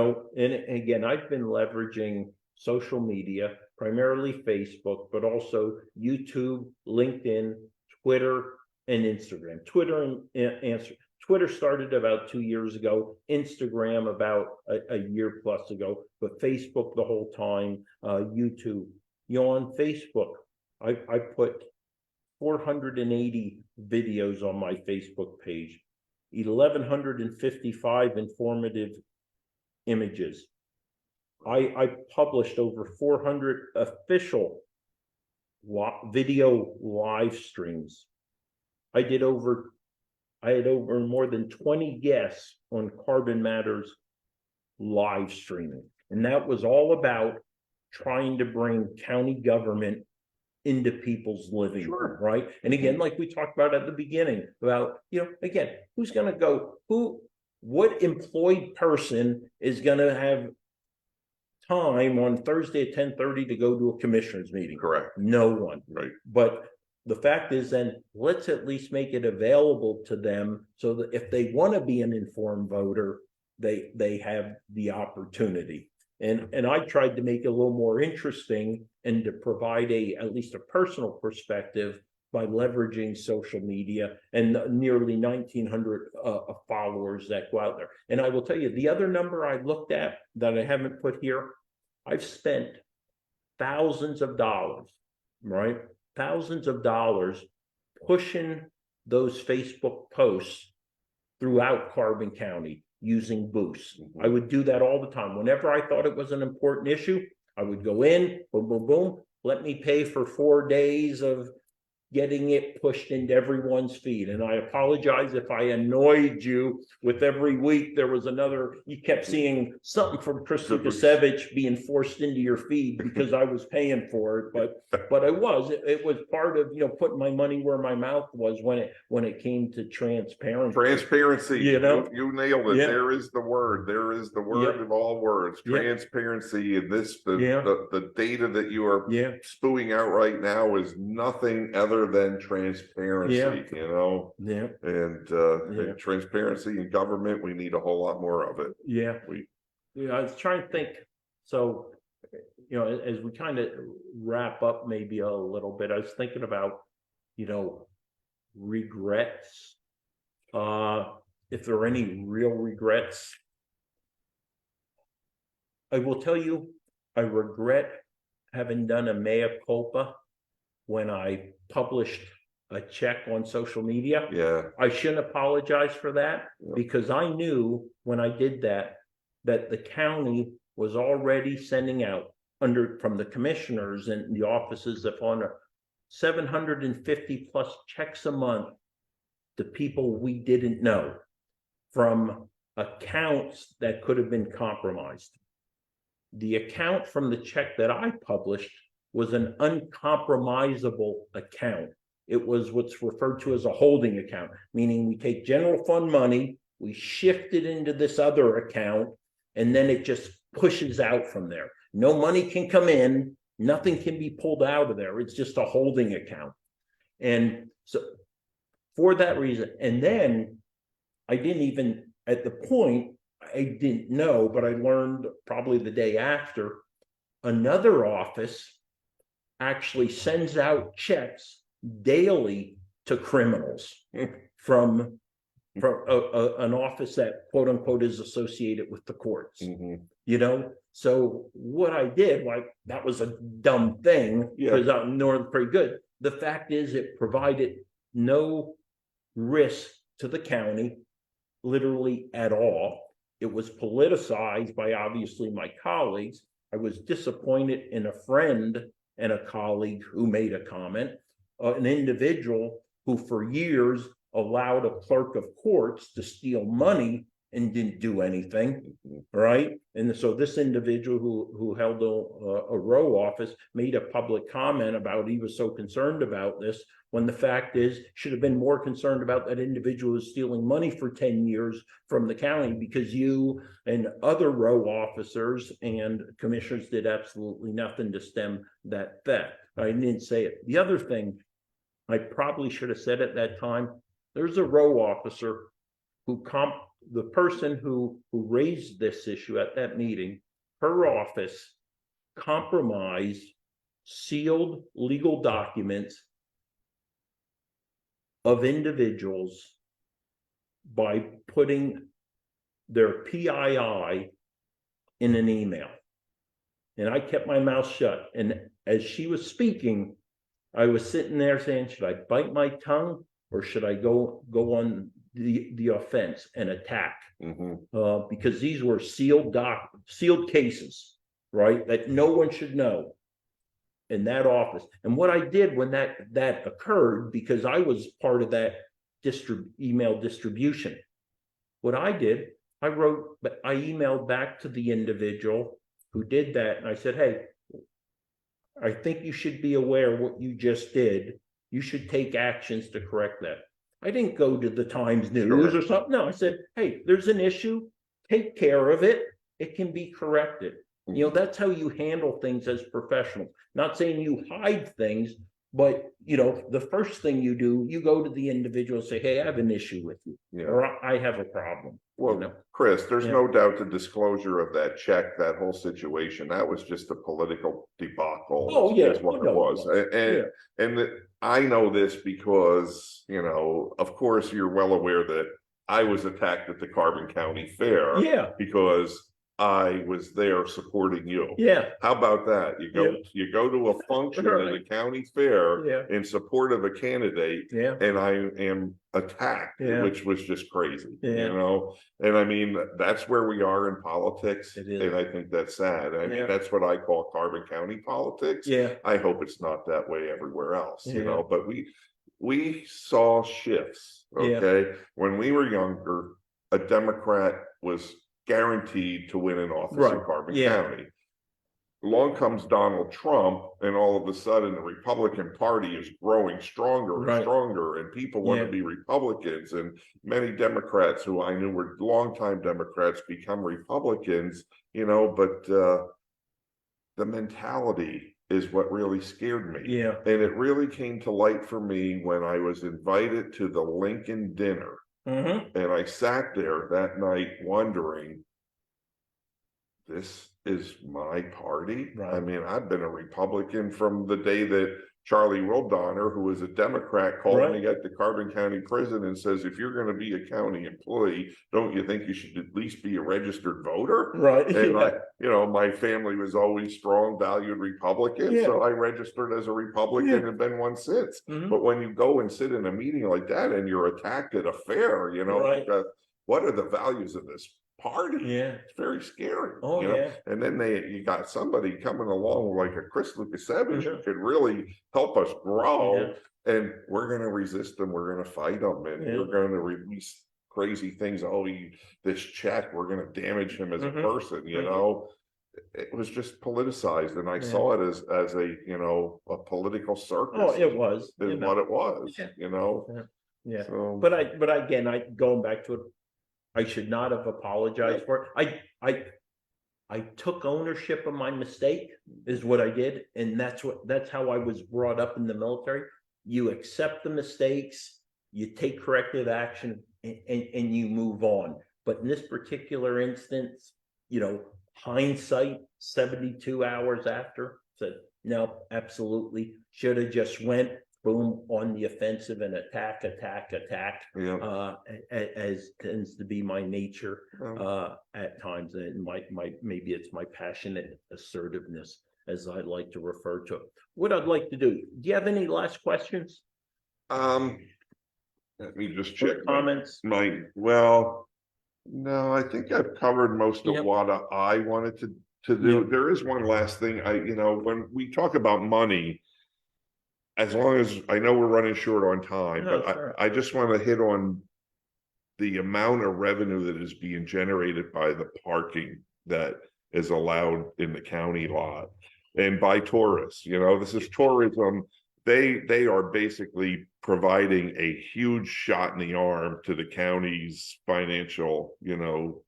again, I've been leveraging social media, primarily Facebook, but also YouTube, LinkedIn, Twitter, and Instagram. Twitter started about 2 years ago, Instagram about a year plus ago, but Facebook the whole time, YouTube. On Facebook, I put 480 videos on my Facebook page, 1,155 informative images. I published over 400 official video live streams. I had over more than 20 guests on Carbon Matters live streaming. And that was all about trying to bring county government into people's living room, right? And again, like we talked about at the beginning, about, again, who's going to go, what employed person is going to have time on Thursday at 10:30 to go to a commissioners meeting? Correct. No one. Right. But the fact is, then let's at least make it available to them so that if they want to be an informed voter, they have the opportunity. And I tried to make it a little more interesting and to provide at least a personal perspective by leveraging social media and nearly 1,900 followers that go out there. And I will tell you, the other number I looked at that I haven't put here, I've spent thousands of dollars, right, thousands of dollars pushing those Facebook posts throughout Carbon County using boosts. I would do that all the time. Whenever I thought it was an important issue, I would go in, boom, boom, boom, let me pay for 4 days of getting it pushed into everyone's feed. And I apologize if I annoyed you with every week there was another, you kept seeing something from Chris Lukasevich being forced into your feed because I was paying for it. But it was part of, putting my money where my mouth was when it came to transparency. Transparency, you nailed it. Yeah. There is the word of all words, transparency. And the data that you are spewing out right now is nothing other than transparency, and transparency in government, we need a whole lot more of it. I was trying to think, so as we kind of wrap up maybe a little bit, I was thinking about regrets, if there are any real regrets. I will tell you, I regret having done a mea culpa when I published a check on social media. I shouldn't apologize for that because I knew when I did that the county was already sending out from the commissioners and the offices of honor 750 plus checks a month to people we didn't know from accounts that could have been compromised. The account from the check that I published was an uncompromisable account. It was what's referred to as a holding account, meaning we take general fund money, we shift it into this other account, and then it just pushes out from there. No money can come in, nothing can be pulled out of there. It's just a holding account. And so for that reason, and then I didn't even, at the point, I didn't know, but I learned probably the day after, another office actually sends out checks daily to criminals from an office that quote unquote is associated with the courts. So what I did, that was a dumb thing because I'm north pretty good. The fact is it provided no risk to the county literally at all. It was politicized by obviously my colleagues. I was disappointed in a friend and a colleague who made a comment, an individual who for years allowed a clerk of courts to steal money and didn't do anything, right? And so this individual who held a row office made a public comment about he was so concerned about this, when the fact is should have been more concerned about that individual who's stealing money for 10 years from the county, because you and other row officers and commissioners did absolutely nothing to stem that theft. I didn't say it. The other thing I probably should have said at that time, there's a row officer who the person who raised this issue at that meeting, her office compromised sealed legal documents of individuals by putting their PII in an email. And I kept my mouth shut. And as she was speaking, I was sitting there saying, should I bite my tongue or should I go on the offense and attack? Because these were sealed cases, right? That no one should know in that office. And what I did when that occurred, because I was part of that email distribution, what I did, I emailed back to the individual who did that. And I said, hey, I think you should be aware of what you just did. You should take actions to correct that. I didn't go to the Times News or something. No, I said, hey, there's an issue. Take care of it. It can be corrected. That's how you handle things as professionals. Not saying you hide things, but the first thing you do, you go to the individual and say, hey, I have an issue with you, or I have a problem. Well, Chris, there's no doubt the disclosure of that check, that whole situation, that was just a political debacle. That's what it was. And I know this because, of course, you're well aware that I was attacked at the Carbon County Fair because I was there supporting you. Yeah, How about that? Yeah. You go to a function at a Right. county fair Yeah. in support of a candidate, Yeah. and I am attacked, Yeah. which was just crazy, Yeah. you know? And I mean, that's where we are in politics, It is. and I think that's sad. I mean, Yeah. that's what I call Carbon County politics. Yeah. I hope it's not that way everywhere else, you Yeah. know, but we saw shifts, Yeah. okay? When we were younger, a Democrat was guaranteed to win an office in Right. Carbon Yeah. County. Along comes Donald Trump, and all of a sudden the Republican Party is growing stronger and Right. stronger, and people want Yeah. to be Republicans. And many Democrats who I knew were longtime Democrats become Republicans, you know, but the mentality is what really scared me. Yeah. And it really came to light for me when I was invited to the Lincoln dinner. Mm-hmm. And I sat there that night wondering, this is my party. Right. I mean, I've been a Republican from the day that Charlie Wildonner, who was a Democrat, called Right. me at the Carbon County prison and says, if you're going to be a county employee, don't you think you should at least be a registered voter? Right. And Yeah. you know, my family was always strong, valued Republican. Yeah. So I registered as a Republican Yeah. and have been one since. Mhm. But when you go and sit in a meeting like that and you're attacked at a fair, you know, Right. because what are the values of this party? Yeah. It's very scary. Oh, you know? yeah. And then you got somebody coming along like a Chris Lucasevich who Mhm. could really help us grow. Yeah. And we're going to resist them. We're going to fight them, and Yeah. we're going to release crazy things. Oh, this check, we're going to damage him as Mhm. a person. You Mhm. know, it was just politicized, and I Yeah. saw it as a, you know, a political circus. Oh, it was. is You know. what it was. Yeah. You know. Yeah. So, But again, going back to it, I should not have apologized for it. I took ownership of my mistake, is what I did, and that's how I was brought up in the military. You accept the mistakes, you take corrective action, and you move on. But in this particular instance, you know, hindsight, 72 hours after, said no, absolutely should have just went boom on the offensive and attack, yeah. as tends to be my nature Yeah. at times, and maybe it's my passionate assertiveness, as I like to refer to it. What I'd like to do you have any last questions? Let me just check Comments? well, no, I think I've covered most of Yep. what I wanted to do. Yep. There is one last thing. You know, when we talk about money, as long as I know we're running short on time, No, but sure. I just want to hit on the amount of revenue that is being generated by the parking that is allowed in the county lot and by tourists. You know, this is tourism. They are basically providing a huge shot in the arm to the county's financial, you know,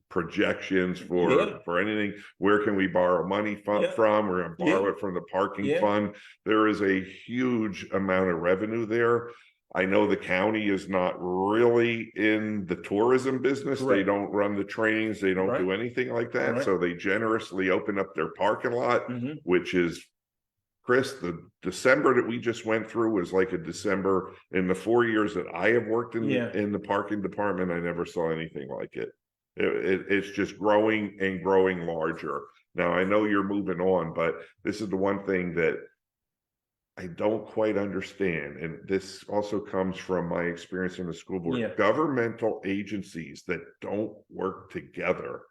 projections for anything. Where can we borrow money from? We're going to borrow it from the parking fund. There is a huge amount of revenue there. I know the county is not really in the tourism business. Correct. They don't run the trains. They don't do anything like that. Right. So they generously open up their parking lot, which is, Chris, the December that we just went through was like a December in the 4 years that I have worked in the parking department. I never saw anything like it. It's just growing and growing larger. Now, I know you're moving on, but this is the one thing that I don't quite understand. And this also comes from my experience in the school board. Governmental agencies that don't work together,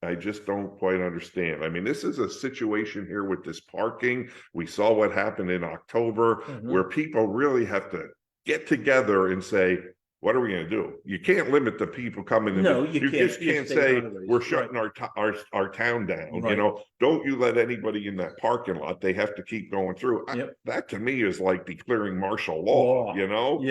I just don't quite understand. I mean, this is a situation here with this parking. We saw what happened in October, where people really have to get together and say, what are we going to do? You can't limit the people coming in. No, you just can't say we're shutting our town down. Right. You know, don't you let anybody in that parking lot. They have to keep going through. That to me is like declaring martial law. You know,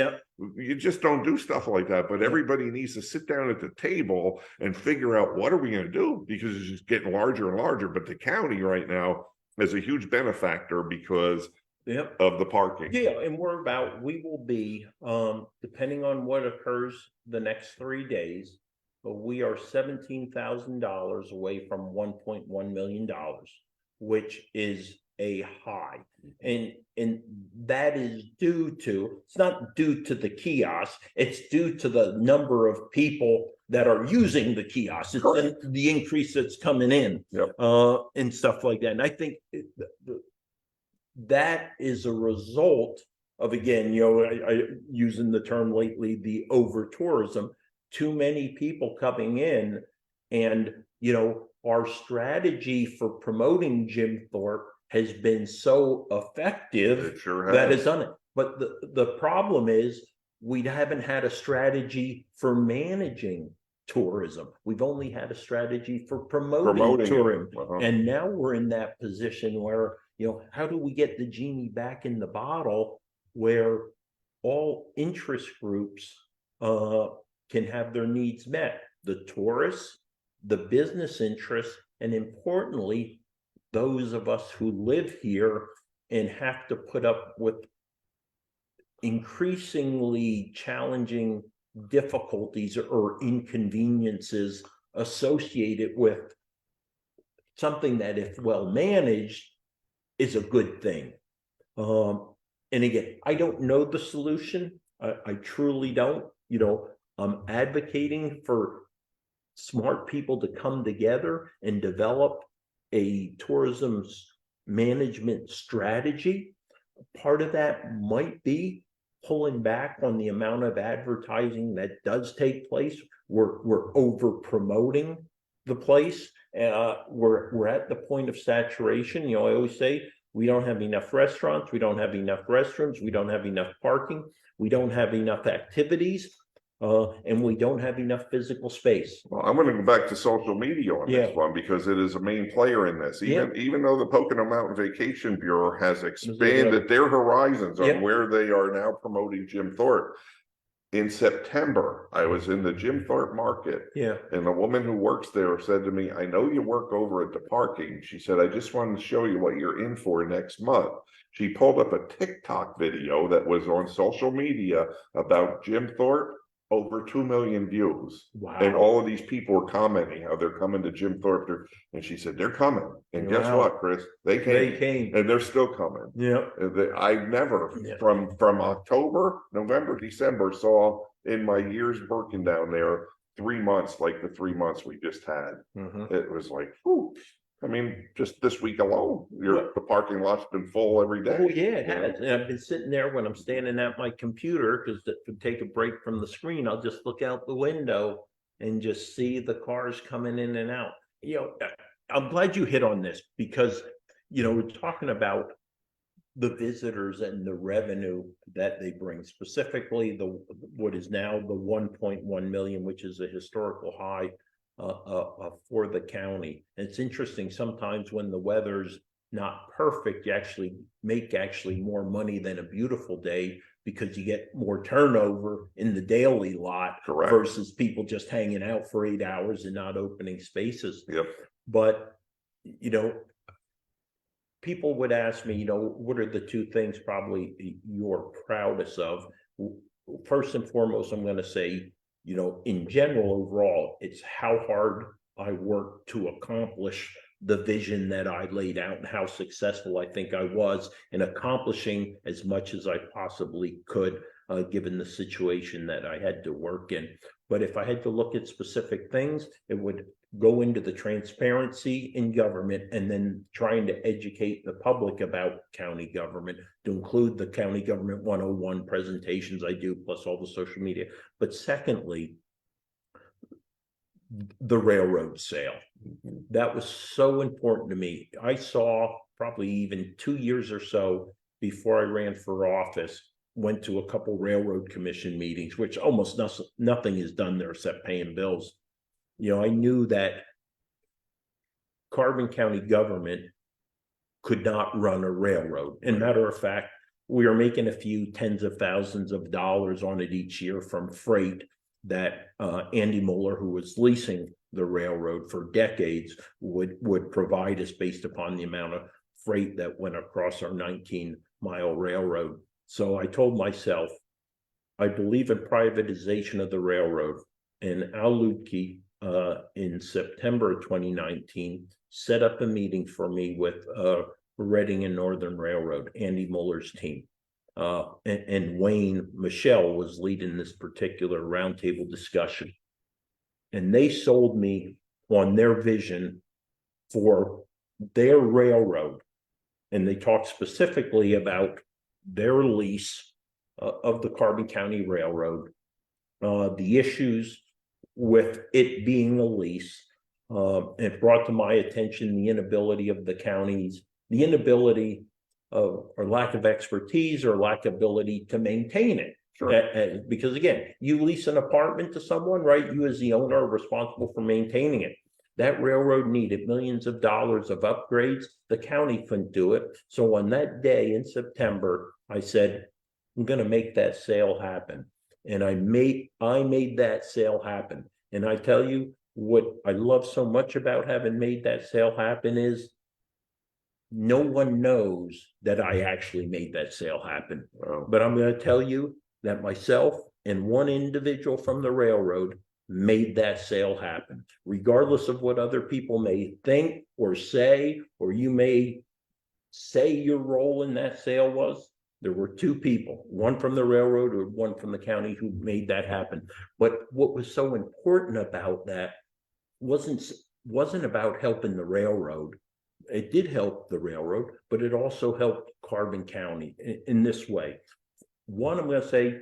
you just don't do stuff like that. But everybody needs to sit down at the table and figure out what are we going to do, because it's just getting larger and larger. But the county right now is a huge benefactor because of the parking. And we will be, depending on what occurs the next 3 days, but we are $17,000 away from $1.1 million, which is a high. And that is due to, it's not due to the kiosk, it's due to the number of people that are using the kiosk. It's the increase that's coming in, and stuff like that. And I think that is a result of, again, I using the term lately, the over tourism, too many people coming in. And, our strategy for promoting Jim Thorpe has been so effective It sure that has. it's done it. But the problem is we haven't had a strategy for managing tourism. We've only had a strategy for promoting tourism. And now we're in that position where, how do we get the genie back in the bottle where all interest groups can have their needs met? The tourists, the business interests, and importantly, those of us who live here and have to put up with increasingly challenging difficulties or inconveniences associated with something that, if well managed, is a good thing. And again, I don't know the solution. I truly don't. I'm advocating for smart people to come together and develop a tourism management strategy. Part of that might be pulling back on the amount of advertising that does take place. We're over promoting the place. We're at the point of saturation. I always say we don't have enough restaurants, we don't have enough restrooms, we don't have enough parking, we don't have enough activities. And we don't have enough physical space. Well, I'm going to go back to social media on this one because it is a main player in this. Even though the Pocono Mountain Vacation Bureau has expanded their horizons on where they are now promoting Jim Thorpe. In September, I was in the Jim Thorpe market. And the woman who works there said to me, "I know you work over at the parking." She said, "I just wanted to show you what you're in for next month." She pulled up a TikTok video that was on social media about Jim Thorpe. Over 2 million views. Wow. And all of these people were commenting how they're coming to Jim Thorpe. And she said, they're coming. And guess what, Chris? They came. And they're still coming. I never, from October, November, December, saw in my years working down there 3 months like the 3 months we just had. It was like, whew. I mean, just this week alone, the parking lot's been full every day. Oh, yeah, it has. And I've been sitting there when I'm standing at my computer, because to take a break from the screen, I'll just look out the window and just see the cars coming in and out. I'm glad you hit on this because, we're talking about the visitors and the revenue that they bring, specifically what is now the 1.1 million, which is a historical high for the county. And it's interesting, sometimes when the weather's not perfect, you actually make more money than a beautiful day because you get more turnover in the daily lot versus people just hanging out for 8 hours and not opening spaces. But people would ask me, what are the two things probably you're proudest of? First and foremost, I'm going to say, in general, overall, it's how hard I worked to accomplish the vision that I laid out and how successful I think I was in accomplishing as much as I possibly could, given the situation that I had to work in. But if I had to look at specific things, it would go into the transparency in government and then trying to educate the public about county government, to include the County Government 101 presentations I do, plus all the social media. But secondly, the railroad sale. That was so important to me. I saw probably even 2 years or so before I ran for office, went to a couple railroad commission meetings, which almost nothing is done there except paying bills. I knew that Carbon County government could not run a railroad. And matter of fact, we are making a few tens of thousands of dollars on it each year from freight that Andy Mueller, who was leasing the railroad for decades, would provide us based upon the amount of freight that went across our 19-mile railroad. So I told myself, I believe in privatization of the railroad. And Al Ludke, in September of 2019, set up a meeting for me with Reading and Northern Railroad, Andy Muller's team. And Wayne Michelle was leading this particular roundtable discussion. And they sold me on their vision for their railroad. And they talked specifically about their lease of the Carbon County Railroad, the issues with it being a lease. It brought to my attention the inability of the counties, the inability of, or lack of expertise or lack of ability to maintain it. Sure. Because again, you lease an apartment to someone, right? You as the owner are responsible for maintaining it. That railroad needed millions of dollars of upgrades. The county couldn't do it. So on that day in September, I said, I'm going to make that sale happen. And I made that sale happen. And I tell you what I love so much about having made that sale happen is no one knows that I actually made that sale happen. Wow. But I'm going to tell you that myself and one individual from the railroad made that sale happen, regardless of what other people may think or say, or you may say your role in that sale was. There were two people, one from the railroad or one from the county, who made that happen. But what was so important about that wasn't about helping the railroad. It did help the railroad, but it also helped Carbon County in this way. One, I'm going to say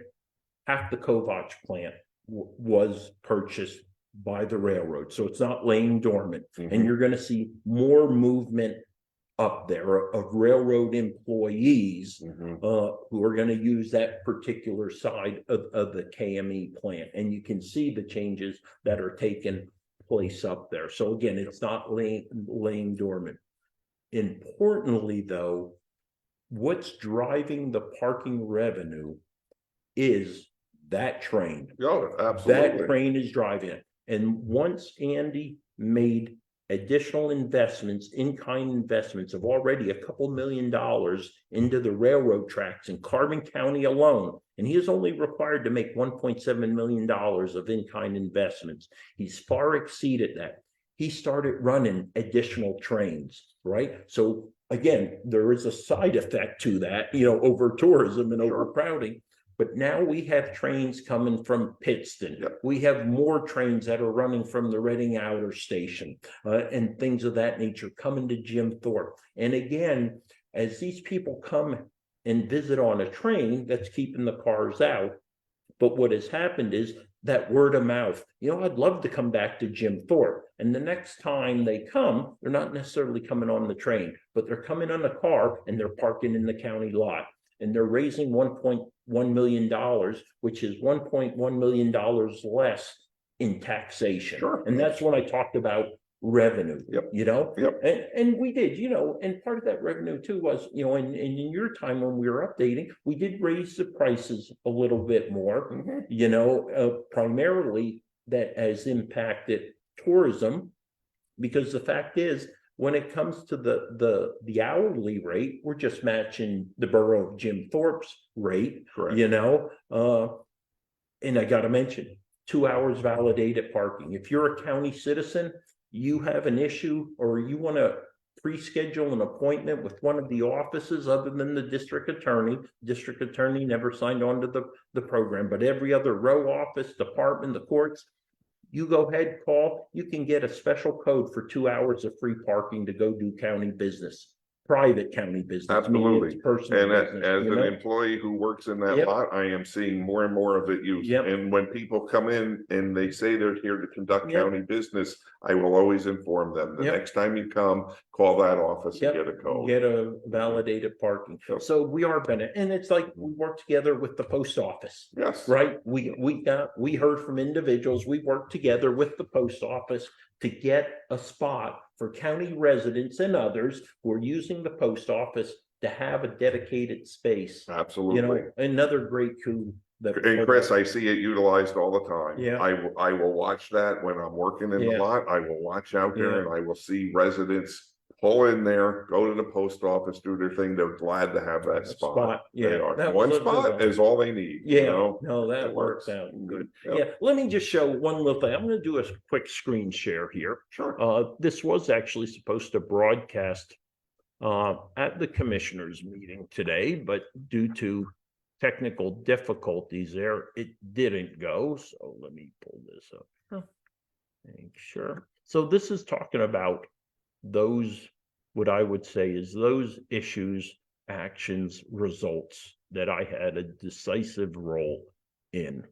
half the Kovach plant was purchased by the railroad. So it's not laying dormant. Mm-hmm. And you're going to see more movement up there of railroad employees who are going to use that particular side of the KME plant. And you can see the changes that are taking place up there. So again, it's not laying dormant. Importantly, though, what's driving the parking revenue is that train. Oh, absolutely. That train is driving it. And once Andy made additional investments, in-kind investments of already a couple $1 million into the railroad tracks in Carbon County alone, and he is only required to make $1.7 million of in-kind investments. He's far exceeded that. He started running additional trains, right? So again, there is a side effect to that, over tourism and overcrowding. But now we have trains coming from Pittston. Yep. We have more trains that are running from the Reading Outer Station and things of that nature coming to Jim Thorpe. And again, as these people come and visit on a train, that's keeping the cars out. But what has happened is that word of mouth. I'd love to come back to Jim Thorpe. And the next time they come, they're not necessarily coming on the train, but they're coming on a car and they're parking in the county lot. And they're raising $1.1 million, which is $1.1 million less in taxation. Sure. And that's when I talked about revenue. Yep. Yep. And we did, and part of that revenue too was, in your time when we were updating, we did raise the prices a little bit more, primarily that has impacted tourism, because the fact is, when it comes to the hourly rate, we're just matching the borough of Jim Thorpe's rate. Correct. And I got to mention 2 hours validated parking. If you're a county citizen, you have an issue or you want to pre-schedule an appointment with one of the offices other than the district attorney never signed on to the program, but every other row office, department, the courts, you go ahead, call, you can get a special code for 2 hours of free parking to go do county business, private county business. Absolutely. Personal and business, as an employee who works in that lot, I am seeing more and more of it used. Yep. And when people come in and they say they're here to conduct county business, I will always inform them. The next time you come, call that office and get a code. Get a validated parking. So we are benefiting. And it's like we work together with the post office. Yes. Right. We heard from individuals. We worked together with the post office to get a spot for county residents and others who are using the post office to have a dedicated space. Absolutely. Another great coup. And Chris, I see it utilized all the time. Yeah. I will watch that when I'm working in the lot. I will watch out there and I will see residents pull in there, go to the post office, do their thing. They're glad to have that spot. Yeah. They are. One spot is all they need. Yeah. No, that works out good. Yep. Yeah. Let me just show one little thing. I'm going to do a quick screen share here. Sure. This was actually supposed to broadcast at the commissioners meeting today, but due to technical difficulties there, it didn't go. So let me pull this up. Make sure. So this is talking about those, what I would say is those issues, actions, results that I had a decisive role in.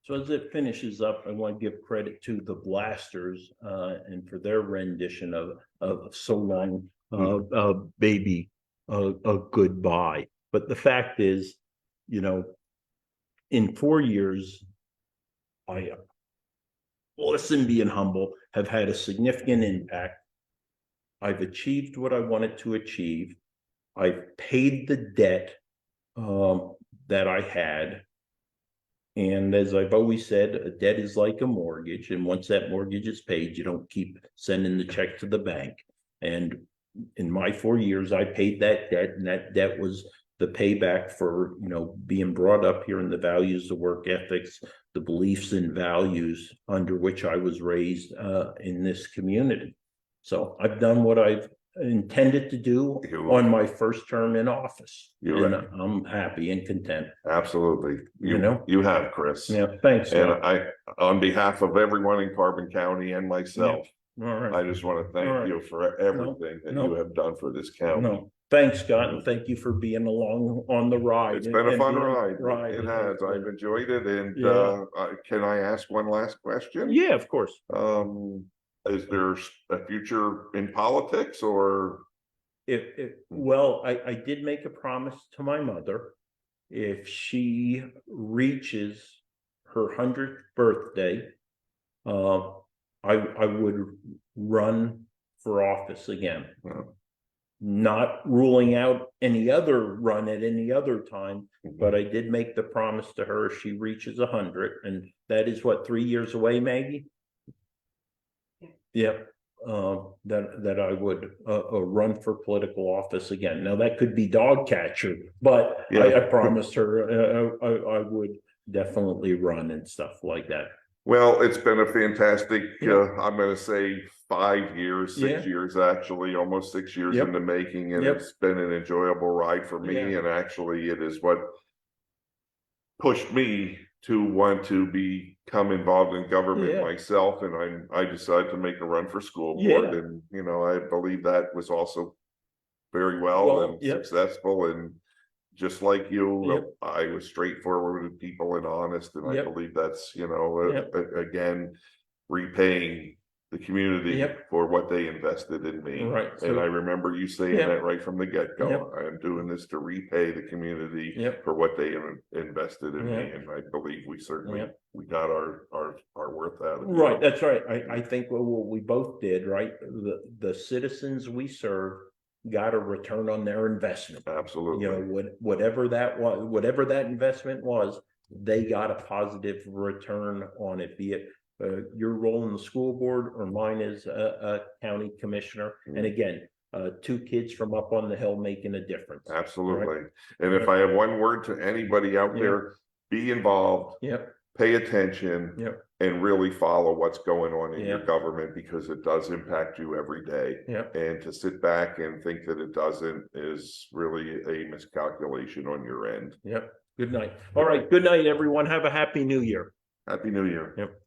So as it finishes up, I want to give credit to the Blasters and for their rendition of So Long, Baby, a Goodbye. But the fact is, you know, in 4 years, I, listen, being humble, have had a significant impact. I've achieved what I wanted to achieve. I've paid the debt that I had. And as I've always said, a debt is like a mortgage. And once that mortgage is paid, you don't keep sending the check to the bank. And in my 4 years, I paid that debt, and that debt was the payback for, you know, being brought up here in the values, the work ethics, the beliefs and values under which I was raised in this community. So I've done what I've intended to do on my first term in office. And I'm happy and content. Absolutely. You have, Chris. Yeah, thanks. And I, on behalf of everyone in Carbon County and myself, All right. I just want to thank you for everything that you have done for this county. Thanks, Scott, and thank you for being along on the ride. It's been a fun ride. It has. I've enjoyed it. And can I ask one last question? Yeah, of course. Is there a future in politics, or? Well, I did make a promise to my mother. If she reaches her 100th birthday, I would run for office again. Not ruling out any other run at any other time, but I did make the promise to her if she reaches 100, and that is what, 3 years away, Maggie? Yeah, that I would run for political office again. Now that could be dog catcher, but I promised her I would definitely run and stuff like that. Well, it's been a fantastic, I'm going to say 5 years, 6 years, actually, almost 6 years in the making. And it's been an enjoyable ride for me. And actually, it is what pushed me to want to become involved in government myself. And I decided to make a run for school board. And, you know, I believe that was also very well and Yep. successful, and just like you, Yep. I was straightforward with people and honest, and I Yep. believe that's, you know, Yep. again, repaying the community Yep. for what they invested in me. Right. And I So, remember you saying Yep. that right from the get-go. Yep. I am doing this to repay the community Yep. for what they invested in me, Yep. and I believe we certainly, Yep. we got our worth out of it. Right, that's right. I think what we both did, right? The citizens we serve got a return on their investment. Absolutely. You know, whatever that was, whatever that investment was, they got a positive return on it, be it your role in the school board or mine as a county commissioner. And again, 2 kids from up on the hill making a difference. Absolutely. Right? And if I have one word to anybody out there, be involved. Yep. Pay attention. Yep. And really follow what's going on in your Yep. government, because it does impact you every day. Yep. And to sit back and think that it doesn't is really a miscalculation on your end. Yep. Good night. All right. Good night, everyone. Have a happy new year. Happy New Year. Yep.